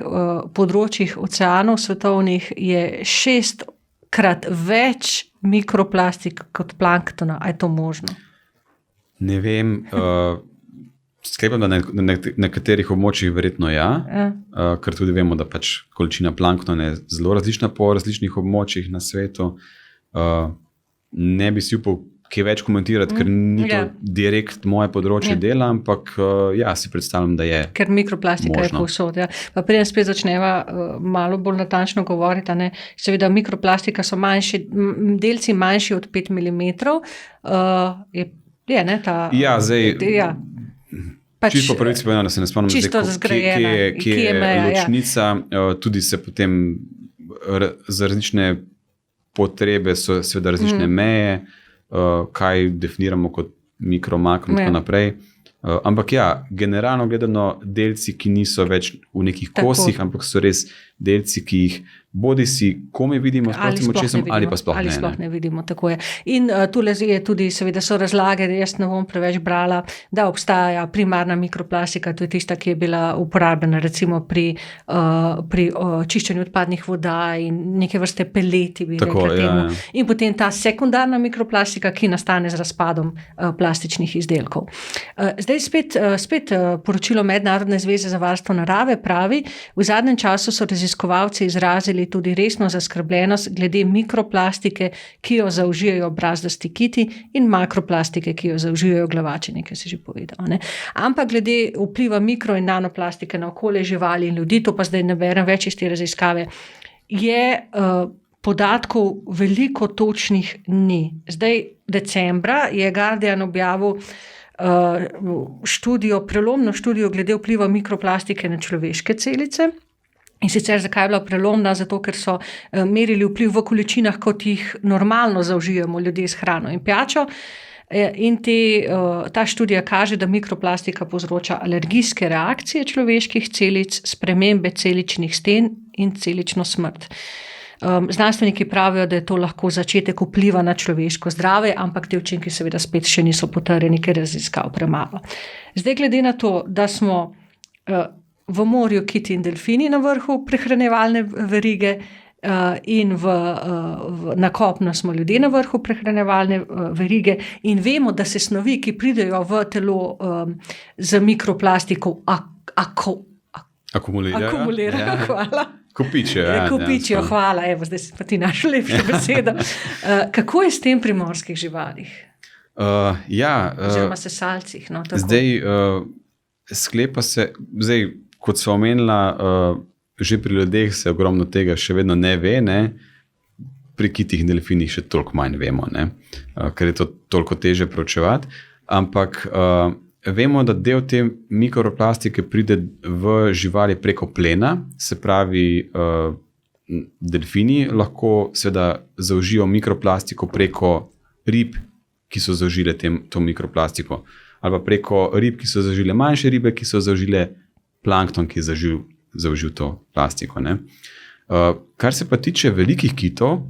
področjih oceanov svetovnih je 6-krat več mikroplastik kot planktona. A je to možno? Ne vem, sklepam, da na nekaterih območjih verjetno ja. Ker tudi vemo, da pač količina planktona je zelo različna po različnih območjih na svetu. Ne bi si upal kaj več komentirati, ker ni to direkt moje področje dela, ampak si predstavljam, da je ker mikroplastika možno. Je povsod. Ja. Pa preden spet začneva malo bolj natančno govoriti, ne? Seveda mikroplastika so delci manjši od 5 mm. Je ne ta... Ja, zdaj... Ja. Čisto po pravici povedano, da se ne spomnim, kje je ločnica, tudi se potem za različne potrebe so seveda različne meje, kaj definiramo kot mikro, makro in tako naprej. Ampak generalno gledano delci, ki niso več v nekih kosih, ampak so res delci, ki jih bodi si komaj vidimo s prostim očesom ali pa sploh ne vidimo, tako je. In tule je tudi, seveda so razlage, jaz ne bom preveč brala, da obstaja primarna mikroplastika, to je tista, ki je bila uporabljena recimo pri čiščenju odpadnih voda in neke vrste peleti bi rekla temu. In potem ta sekundarna mikroplastika, ki nastane z razpadom plastičnih izdelkov. Zdaj spet poročilo Mednarodne zveze za varstvo narave pravi, v zadnjem času so raziskovalci izrazili tudi resno zaskrbljenost glede mikroplastike, ki jo zaužijajo brazdasti kiti in makroplastike, ki jo zaužijajo glavači, nekaj si že povedal. Ne? Ampak glede vpliva mikro in nanoplastike na okolje živali in ljudi, to pa zdaj ne berem več iz te raziskave, je podatkov veliko točnih ni. Zdaj decembra je Guardian objavil prelomno študijo glede vpliva mikroplastike na človeške celice. In sicer zakaj je bila prelomna? Zato, ker so merili vpliv v količinah, kot jih normalno zaužijemo ljudje s hrano in pijačo. In ta študija kaže, da mikroplastika povzroča alergijske reakcije človeških celic, spremembe celičnih sten in celično smrt. Znanstveniki pravijo, da je to lahko začetek vpliva na človeško zdravje, ampak te učinki seveda spet še niso potrjeni, ker je raziskav premalo. Zdaj, glede na to, da smo v morju kiti in delfini na vrhu prehranjevalne verige in na kopno smo ljudje na vrhu prehranjevalne verige in vemo, da se snovi, ki pridejo v telo z mikroplastiko akumulirajo. Hvala. Kopičijo, hvala. Evo, zdaj si pa ti našel lepšo besedo. Kako je s tem pri morskih živalih? Oziroma sesalcih. No, zdaj, sklepa se, kot so omenila, že pri ljudeh se ogromno tega še vedno ne ve, ne? Pri kitih in delfinih še toliko manj vemo, ne? Ker je to toliko teže proučevati, ampak vemo, da del te mikroplastike pride v živali preko plena, se pravi, delfini lahko seveda zaužijo mikroplastiko preko rib ki so zaužile to mikroplastiko, ali pa preko rib, ki so zaužile manjše ribe, ki so zaužile plankton, ki je zaužil to plastiko. Ne. Kar se pa tiče velikih kitov,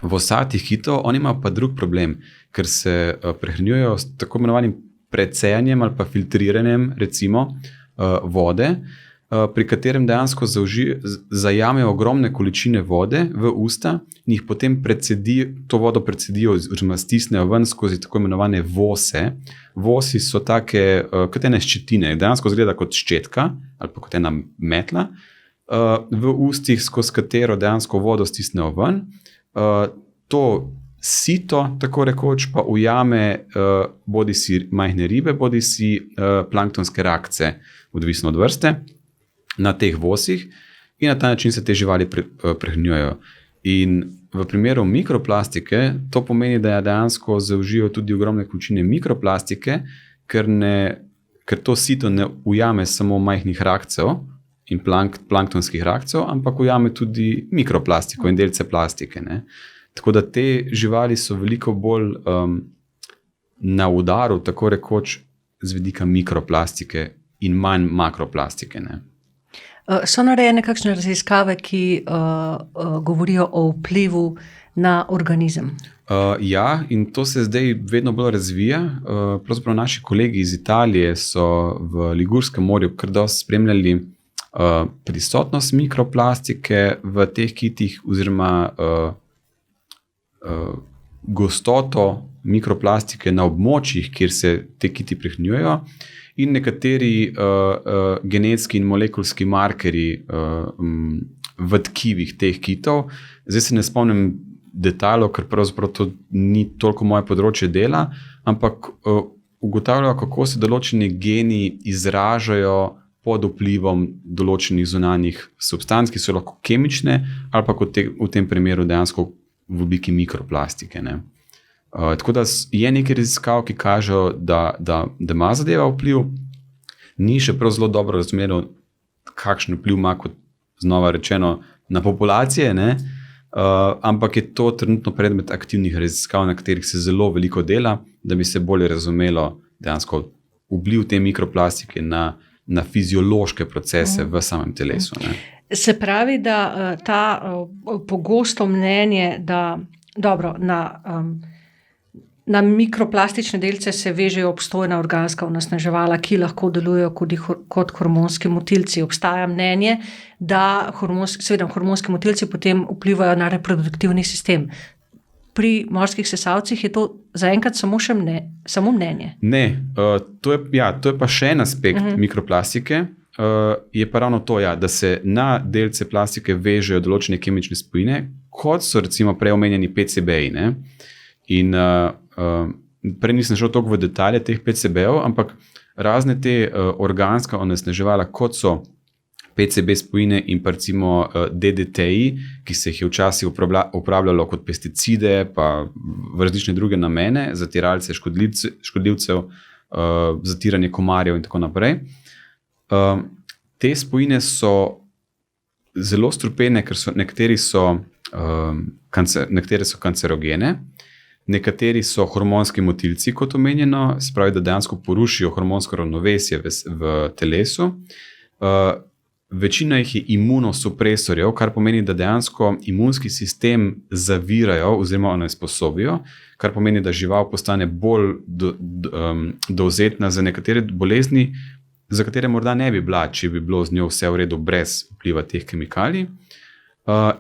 vosatih kitov, oni imajo pa drug problem, ker se prehranjujejo s tako imenovanim precejanjem ali pa filtriranjem recimo vode, pri katerem dejansko zajamejo ogromne količine vode v usta in jih potem to vodo precedijo oziroma stisnejo ven skozi tako imenovane vose. Vosi so take, kot ene ščetine, dejansko izgleda kot ščetka ali pa kot ena metla, v ustih, skozi katero dejansko vodo stisnejo ven. To sito, tako rekoč, pa ujame bodi si majhne ribe, bodi si planktonske rakce, odvisno od vrste, na teh vosih in na ta način se te živali prehranjujejo. In v primeru mikroplastike to pomeni, da dejansko zaužijo tudi ogromne količine mikroplastike, ker to sito ne ujame samo majhnih rakcev in planktonskih rakcev, ampak ujame tudi mikroplastiko in delce plastike. Ne. Tako da te živali so veliko bolj na udaru, tako rekoč, z vidika mikroplastike in manj makroplastike. Ne. So narejene kakšne raziskave, ki govorijo o vplivu na organizem? Ja, in to se zdaj vedno bolj razvija. Pravzaprav naši kolegi iz Italije so v Ligurskem morju kar dosti spremljali prisotnost mikroplastike v teh kitih oziroma gostoto mikroplastike na območjih, kjer se te kiti prehranjujejo. In nekateri genetski in molekulski markerji v tkivih teh kitov. Zdaj se ne spomnim detajlov, ker pravzaprav to ni toliko moje področje dela, ampak ugotavljajo, kako se določeni geni izražajo pod vplivom določenih zunanjih substanc, ki so lahko kemične ali pa v tem primeru dejansko v obliki mikroplastike. Ne. Tako da je nekaj raziskav, ki kažejo, da ima zadeva vpliv. Ni še prav zelo dobro razumelo, kakšen vpliv ima, kot znova rečeno, na populacije, ne? Ampak je to trenutno predmet aktivnih raziskav, na katerih se zelo veliko dela, da bi se bolje razumelo dejansko vpliv te mikroplastike na fiziološke procese v samem telesu. Ne? Se pravi, da ta pogosto mnenje, da dobro, na mikroplastične delce se vežejo obstojna organska onesnaževala, ki lahko delujejo kot hormonski motilci. Obstaja mnenje, da hormonski motilci potem vplivajo na reproduktivni sistem. Pri morskih sesalcih je to zaenkrat samo mnenje. Ne, to je pa še en aspekt mikroplastike. Je pa ravno to, da se na delce plastike vežejo določene kemične spojine, kot so recimo prej omenjeni PCB-ji. Ne? In prej nisem šel toliko v detalje teh PCB-ov, ampak razne te organska onesnaževala, kot so PCB spojine in pa recimo DDT-ji, ki se jih je včasih uporabljalo kot pesticide, pa v različne druge namene, zatiralce škodljivcev, zatiranje komarjev in tako naprej. Te spojine so zelo strupene, ker nekatere so kancerogene, nekateri so hormonski motilci, kot omenjeno, se pravi, da dejansko porušijo hormonsko ravnovesje v telesu. Večina jih je imunosupresorjev, kar pomeni, da dejansko imunski sistem zavirajo oziroma onesposobijo, kar pomeni, da žival postane bolj dovzetna za nekatere bolezni, za katere morda ne bi bila, če bi bilo z njo vse v redu brez vpliva teh kemikalij.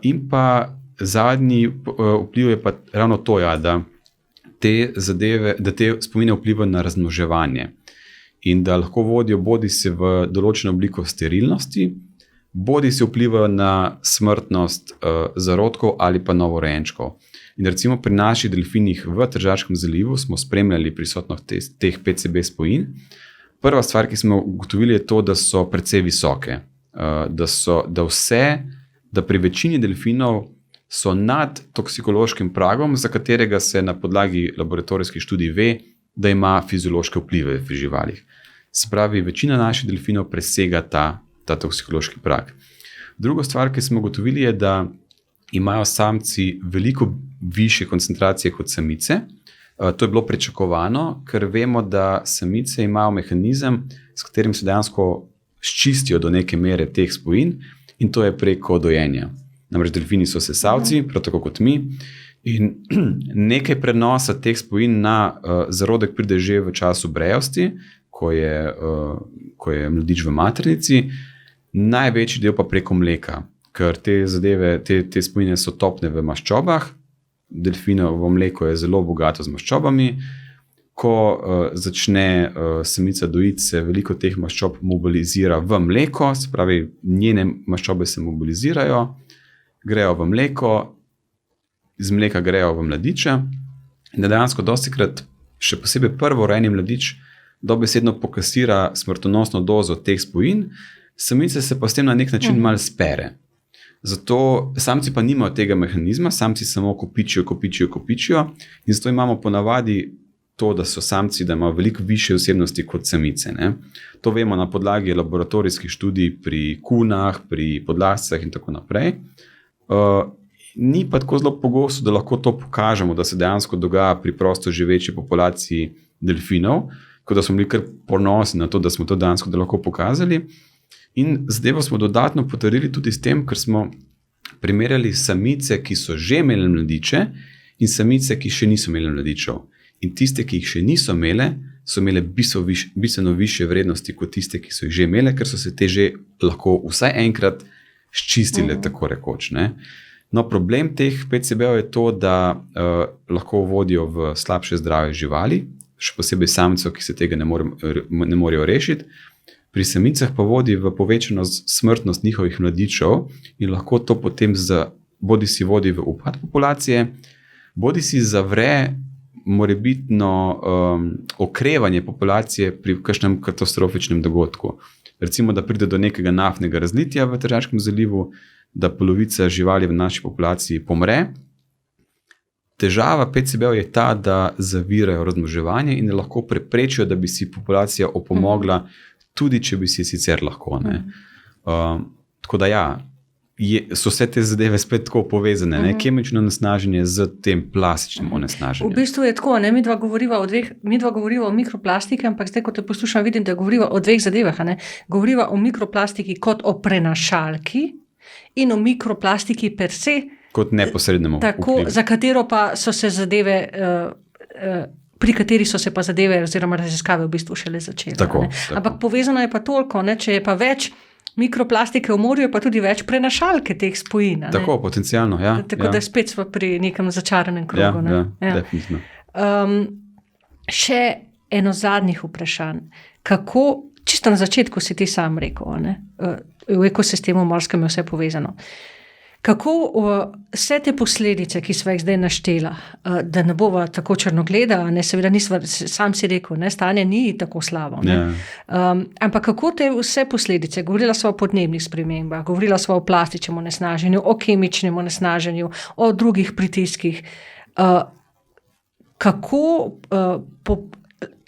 In pa zadnji vpliv je pa ravno to, da te spomine vplivajo na razmnoževanje in da lahko vodijo bodi se v določeno obliko sterilnosti, bodi se vplivajo na smrtnost zarodkov ali pa novorojenčkov. In recimo pri naših delfinih v Tržaškem zalivu smo spremljali prisotnost teh PCB spojin. Prva stvar, ki smo ugotovili, je to, da so precej visoke, da pri večini delfinov so nad toksikološkim pragom, za katerega se na podlagi laboratorijskih študij ve, da ima fiziološke vplive v živalih. Se pravi, večina naših delfinov presega ta toksikološki prag. Druga stvar, ki smo ugotovili, je, da imajo samci veliko višje koncentracije kot samice. To je bilo pričakovano, ker vemo, da samice imajo mehanizem, s katerim se dejansko sčistijo do neke mere teh spojin, in to je preko dojenja. Namreč delfini so sesalci, prav tako kot mi, in nekaj prenosa teh spojin na zarodek pride že v času brejosti, ko je mladič v maternici, največji del pa preko mleka, ker te spojine so topne v maščobah, delfinovo mleko je zelo bogato z maščobami. Ko začne samica dojiti, se veliko teh maščob mobilizira v mleko, se pravi, njene maščobe se mobilizirajo, grejo v mleko, iz mleka grejo v mladiča, in dejansko dostikrat, še posebej prvorojeni mladič, dobesedno pokasira smrtonosno dozo teh spojin, samice se pa s tem na nek način malo spere. Zato samci pa nimajo tega mehanizma, samci samo kopičijo in zato imamo ponavadi to, da so samci, da imajo veliko više vsebnosti kot samice. Ne? To vemo na podlagi laboratorijskih študij pri kunah, pri podlascah in tako naprej. Ni pa tako zelo pogosto, da lahko to pokažemo, da se dejansko dogaja pri prosto živeči populaciji delfinov, kot da smo bili kar ponosni na to, da smo to dejansko lahko pokazali. In zadevo smo dodatno potrdili tudi s tem, ker smo primerjali samice, ki so že imeli mladiče, in samice, ki še niso imeli mladičev. In tiste, ki jih še niso imele, so imele bistveno više vrednosti kot tiste, ki so jih že imele, ker so se te že lahko vsaj enkrat sčistile, tako rekoč. Ne? No, problem teh PCB-ov je to, da lahko vodijo v slabše zdravje živali, še posebej samcev, ki se tega ne morejo rešiti. Pri samicah pa vodi v povečano smrtnost njihovih mladičev in lahko to potem bodi si vodi v upad populacije, bodi si zavre morebitno okrevanje populacije pri kakšnem katastrofičnem dogodku. Recimo, da pride do nekega naftnega razlitja v Tržaškem zalivu, da polovica živali v naši populaciji pomre. Težava PCB-ov je ta, da zavirajo razmnoževanje in da lahko preprečijo, da bi si populacija opomogla, tudi če bi si sicer lahko. Tako da so vse te zadeve spet tako povezane, kemično onesnaženje z tem plastičnim onesnaženjem. V bistvu je tako, mi dva govoriva o mikroplastiki, ampak zdaj, ko te poslušam, vidim, da govoriva o dveh zadevah. Govoriva o mikroplastiki kot o prenašalki in o mikroplastiki per se, kot neposrednemu vplivu. Za katero pa so se zadeve pri kateri so se pa zadeve oziroma raziskave v bistvu šele začele. Tako. Ampak povezano je pa toliko, če je pa več mikroplastike v morju, je pa tudi več prenašalke teh spojin. Tako, potencialno, ja. Tako da spet smo pri nekem začaranem krogu. Definitivno. Še eno zadnjih vprašanj. Kako, čisto na začetku si ti sam rekel, v ekosistemu morskem je vse povezano. Kako vse te posledice, ki sva jih zdaj naštela, da ne bova tako črnogleda, seveda sam si rekel, stanje ni tako slabo. Ampak kako te vse posledice, govorila sva o podnebnih spremembah, govorila sva o plastičnem onesnaženju, o kemičnem onesnaženju, o drugih pritiskih.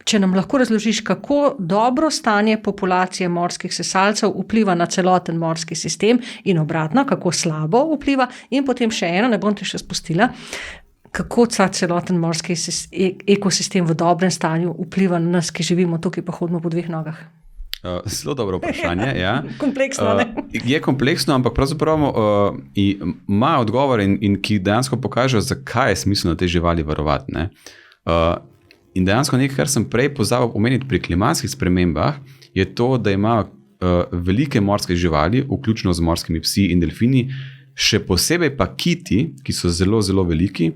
Če nam lahko razložiš, kako dobro stanje populacije morskih sesalcev vpliva na celoten morski sistem in obratno, kako slabo vpliva, in potem še eno, ne bom te še spustila, kako celoten morski ekosistem v dobrem stanju vpliva na nas, ki živimo tukaj pa hodimo po dveh nogah. Zelo dobro vprašanje, ja. Kompleksno, ne? Je kompleksno, ampak pravzaprav ima odgovor in ki dejansko pokažejo, zakaj je smiselno te živali varovati, ne. In dejansko nekaj, kar sem prej pozabil omeniti pri klimatskih spremembah, je to, da imajo velike morske živali, vključno z morskimi psi in delfini, še posebej pa kiti, ki so zelo, zelo veliki,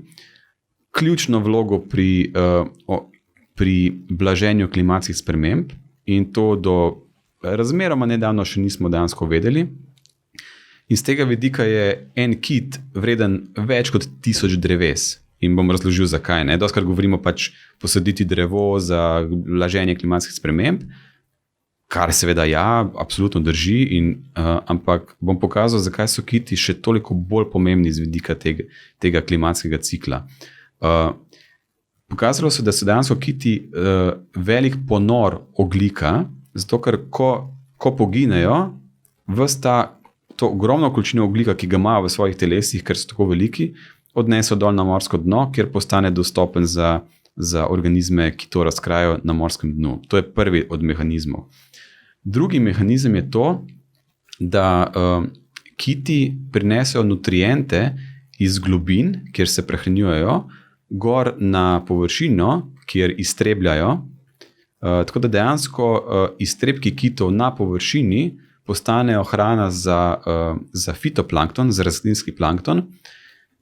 ključno vlogo pri blaženju klimatskih sprememb, in to do razmeroma nedavno še nismo dejansko vedeli. In z tega vidika je en kit vreden več kot 1000 dreves. In bom razložil, zakaj. Dostikrat govorimo posaditi drevo za blaženje klimatskih sprememb, kar seveda absolutno drži, ampak bom pokazal, zakaj so kiti še toliko bolj pomembni z vidika tega klimatskega cikla. Pokazalo se, da so dejansko kiti velik ponor ogljika, zato ker ko poginejo, to ogromno količino ogljika, ki ga imajo v svojih telesih, ker so tako veliki, odneso dol na morsko dno, kjer postane dostopen za za organizme, ki to razkrajajo na morskem dnu. To je prvi od mehanizmov. Drugi mehanizem je to, da kiti prinesejo nutriente iz globin, kjer se prehranjujejo, gor na površino, kjer iztrebljajo. Tako da dejansko iztrebki kitov na površini postanejo hrana za fitoplankton, za rastlinski plankton,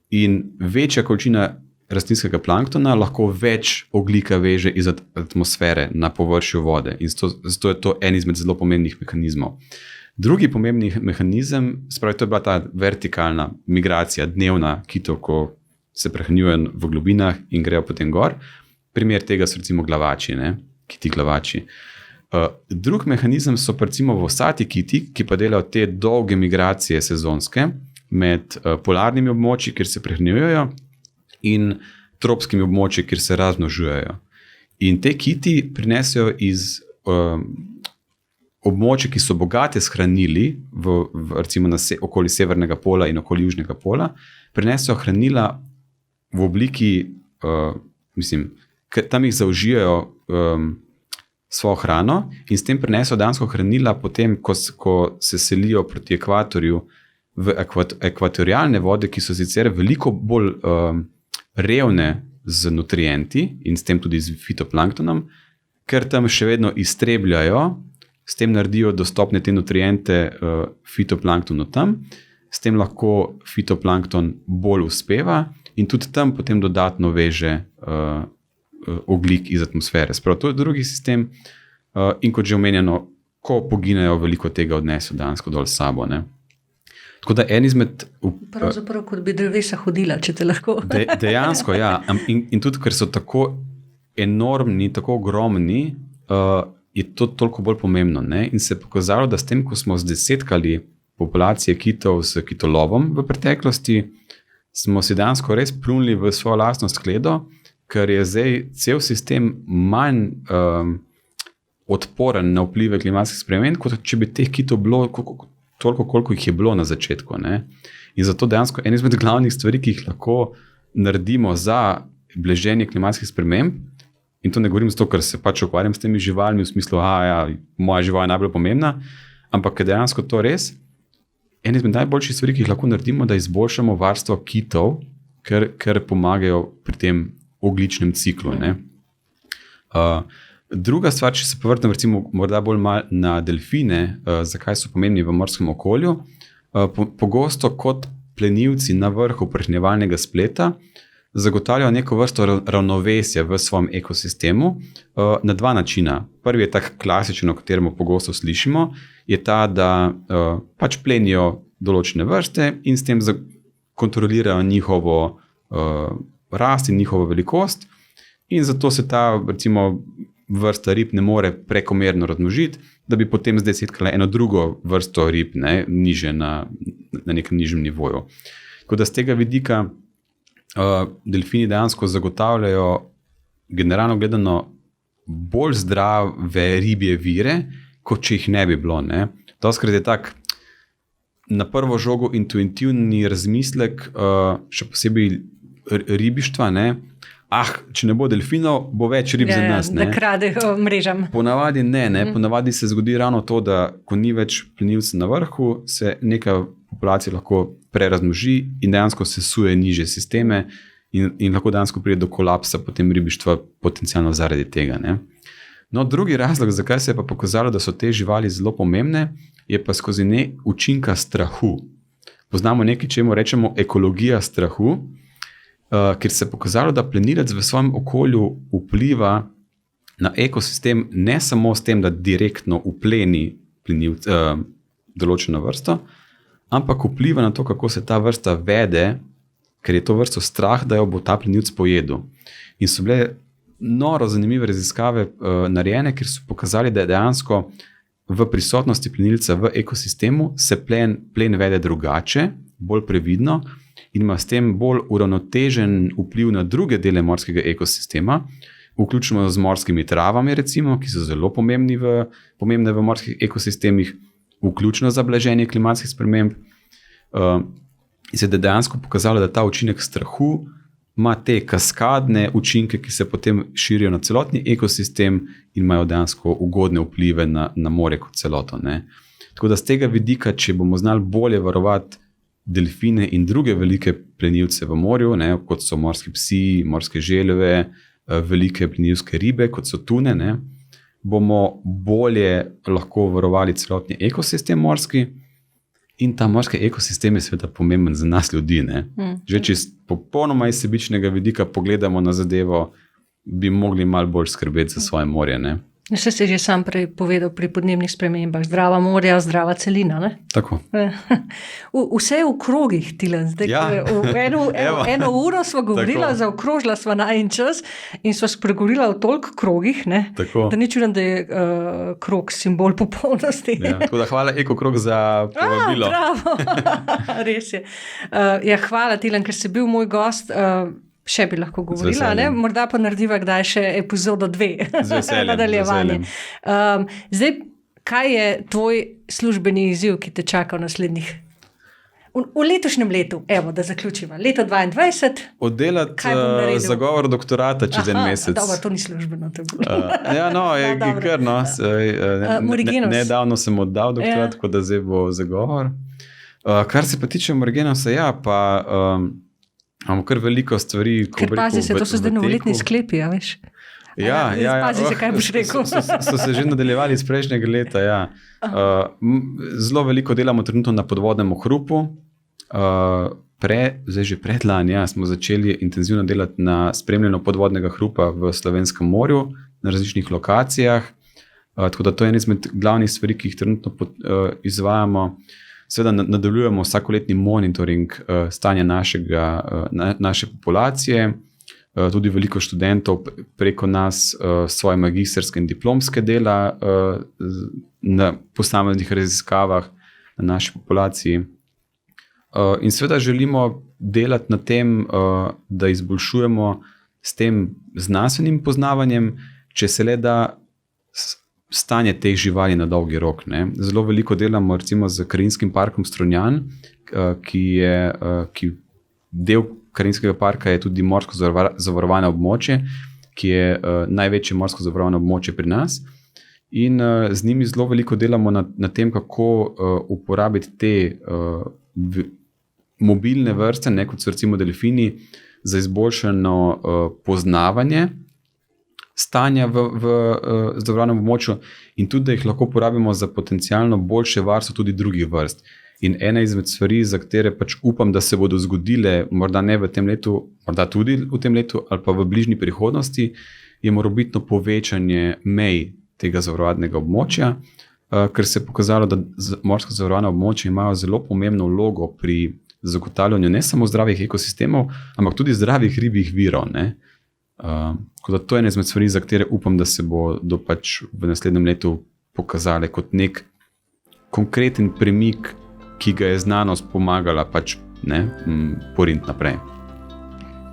in večja količina rastlinskega planktona lahko več ogljika veže iz atmosfere na površju vode. In zato je to en izmed zelo pomembnih mehanizmov. Drugi pomembni mehanizem, spravi, to je bila ta vertikalna migracija, dnevna kitov, ko se prehranjujejo v globinah in grejo potem gor. Primer tega so recimo glavači, kiti glavači. Drug mehanizem so pa recimo vosati kiti, ki pa delajo te dolge migracije sezonske med polarnimi območji, kjer se prehranjujejo, in tropskimi območji, kjer se razmnožujejo. In te kiti prinesejo iz območij, ki so bogate s hranili, recimo okoli severnega pola in okoli južnega pola, prinesejo hranila v obliki, tam jih zaužijajo svojo hrano in s tem prinesejo dejansko hranila potem, ko se selijo proti ekvatorju v ekvatorialne vode, ki so sicer veliko bolj revne z nutrienti in s tem tudi z fitoplanktonom, ker tam še vedno iztrebljajo, s tem naredijo dostopne te nutriente fitoplanktonu tam, s tem lahko fitoplankton bolj uspeva in tudi tam potem dodatno veže ogljik iz atmosfere. Sprav, to je drugi sistem in kot že omenjeno, ko poginejo, veliko tega odnesejo dejansko dol s sabo. Tako da en izmed... Pravzaprav, kot bi drevesa hodila, če te lahko. Dejansko, ja. In tudi, ker so tako enormni, tako ogromni, je to toliko bolj pomembno. In se je pokazalo, da s tem, ko smo zdesetkali populacije kitov s kitolovom v preteklosti, smo si dejansko res plunili v svojo lastno skledo, ker je zdaj cel sistem manj odporen na vplive klimatskih sprememb, kot če bi teh kitov bilo toliko, koliko jih je bilo na začetku. In zato dejansko en izmed glavnih stvari, ki jih lahko naredimo za blaženje klimatskih sprememb, in to ne govorim zato, ker se pač ukvarjam s temi živalmi v smislu, moja žival je najbolj pomembna, ampak je dejansko to res en izmed najboljših stvari, ki jih lahko naredimo, da izboljšamo varstvo kitov, ker pomagajo pri tem ogljičnem ciklu. Druga stvar, če se povrnem recimo morda bolj malo na delfine, zakaj so pomembni v morskem okolju, pogosto kot plenilci na vrhu prehranjevalnega spleta zagotavljajo neko vrsto ravnovesja v svojem ekosistemu na dva načina. Prvi je tak klasičen, o katerem pogosto slišimo, je ta, da pač plenijo določene vrste in s tem kontrolirajo njihovo rast in njihovo velikost, in zato se ta recimo vrsta rib ne more prekomerno razmnožiti, da bi potem zdesetkala eno drugo vrsto rib, niže na nekem nižjem nivoju. Tako da z tega vidika delfini dejansko zagotavljajo generalno gledano bolj zdrave ribje vire, kot če jih ne bi bilo. Doskrat je tak na prvo žogo intuitivni razmislek, še posebej ribištva, če ne bo delfinov, bo več rib za nas. Da kradejo mrežam. Ponavadi ne. Ponavadi se zgodi ravno to, da ko ni več plenilcev na vrhu, se neka populacija lahko prerazmnoži in dejansko sesuje nižje sisteme in lahko dejansko pride do kolapsa potem ribištva potencialno zaradi tega. No, drugi razlog, zakaj se je pa pokazalo, da so te živali zelo pomembne, je pa skozi učinka strahu. Poznamo nekaj, čemu rečemo ekologija strahu, ker se je pokazalo, da plenilec v svojem okolju vpliva na ekosistem ne samo s tem, da direktno upleni določeno vrsto, ampak vpliva na to, kako se ta vrsta vede, ker je to vrsto strah, da jo bo ta plenilec pojedel. In so bile noro zanimive raziskave narejene, ker so pokazali, da je dejansko v prisotnosti plenilca v ekosistemu se plen vede drugače, bolj previdno, in ima s tem bolj uravnotežen vpliv na druge dele morskega ekosistema, vključno z morskimi travami, recimo, ki so zelo pomembne v morskih ekosistemih, vključno za blaženje klimatskih sprememb. In se je dejansko pokazalo, da ta učinek strahu ima te kaskadne učinke, ki se potem širijo na celotni ekosistem in imajo dejansko ugodne vplive na morje kot celoto. Ne. Tako da z tega vidika, če bomo znali bolje varovati delfine in druge velike plenilce v morju, ne, kot so morski psi, morske želve, velike plenilske ribe, kot so tune, ne, bomo bolje lahko varovali celotni ekosistem morski. In ta morski ekosistem je seveda pomemben za nas ljudi. Ne? Že če popolnoma iz sebičnega vidika pogledamo na zadevo, bi mogli malo bolj skrbeti za svoje morje. Ne? Vse si že sam prej povedal pri podnebnih spremembah. Zdrava morja, zdrava celina. Ne? Tako. Vse je v krogih, Tilen. Zdaj, Ja. eno uro sva govorila, zaokrožila sva najin čas in sva spregovorila o toliko krogih, ne? Da ni čudno, da je krog simbol popolnosti. Ja, tako da hvala Ekokrog za povabilo. Bravo, res je. Hvala, Tilen, ker si bil moj gost. Še bi lahko govorila, ne? Morda pa narediva kdaj še epizodo 2. Z veseljem. Nadaljevanje. Zdaj, kaj je tvoj službeni izziv, ki te čaka v naslednjih? V letošnjem letu, evo, da zaključiva, leto 2022. Oddelati zagovor doktorata čez en mesec. Dobro, to ni službeno. To je ja, no, je kar, no. Nedavno sem oddal doktorat, tako da zdaj bo zagovor. Kar se pa tiče Morigenosa, ja, pa imamo kar veliko stvari. Ker pazi se, to so zdaj novoletni sklepi, ja, veš. Ja. Pazi se, kaj boš rekel. So se že nadaljevali iz prejšnjega leta, ja. Zelo veliko delamo trenutno na podvodnem ohrupu. Zdaj že predlani, ja, smo začeli intenzivno delati na spremljanju podvodnega hrupa v Slovenskem morju, na različnih lokacijah. Tako da to je ena izmed glavnih stvari, ki jih trenutno izvajamo. Seveda nadaljujemo vsakoletni monitoring stanja naše populacije, tudi veliko študentov preko nas svoje magistrske in diplomske dela na posameznih raziskavah na naši populaciji. In seveda želimo delati na tem, da izboljšujemo s tem znanstvenim poznavanjem, če se le da stanje teh živali na dolgi rok. Ne. Zelo veliko delamo recimo z Krajinskим parkom Strunjan, ki del Krajinskega parka je tudi morsko zavarovano območje, ki je največje morsko zavarovano območje pri nas. In z njimi zelo veliko delamo na tem, kako uporabiti te mobilne vrste, ne, kot so recimo delfini, za izboljšano poznavanje stanja v zavarovanem območju in tudi, da jih lahko uporabimo za potencialno boljše varstvo tudi drugih vrst. In ena izmed stvari, za katere pač upam, da se bodo zgodile, morda ne v tem letu, morda tudi v tem letu ali pa v bližnji prihodnosti, je morebitno povečanje mej tega zavarovanega območja, ker se je pokazalo, da morsko zavarovana območja imajo zelo pomembno vlogo pri zagotavljanju ne samo zdravih ekosistemov, ampak tudi zdravih ribjih virov, ne. Tako da to je ena izmed stvari, za katere upam, da se bodo pač v naslednjem letu pokazale kot nek konkreten premik, ki ga je znanost pomagala pač, ne, poriniti naprej.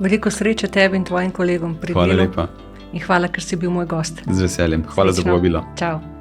Veliko sreče tebi in tvojim kolegom pri delu. Hvala lepa. In hvala, ker si bil moj gost. Z veseljem. Hvala za povabilo. Čau.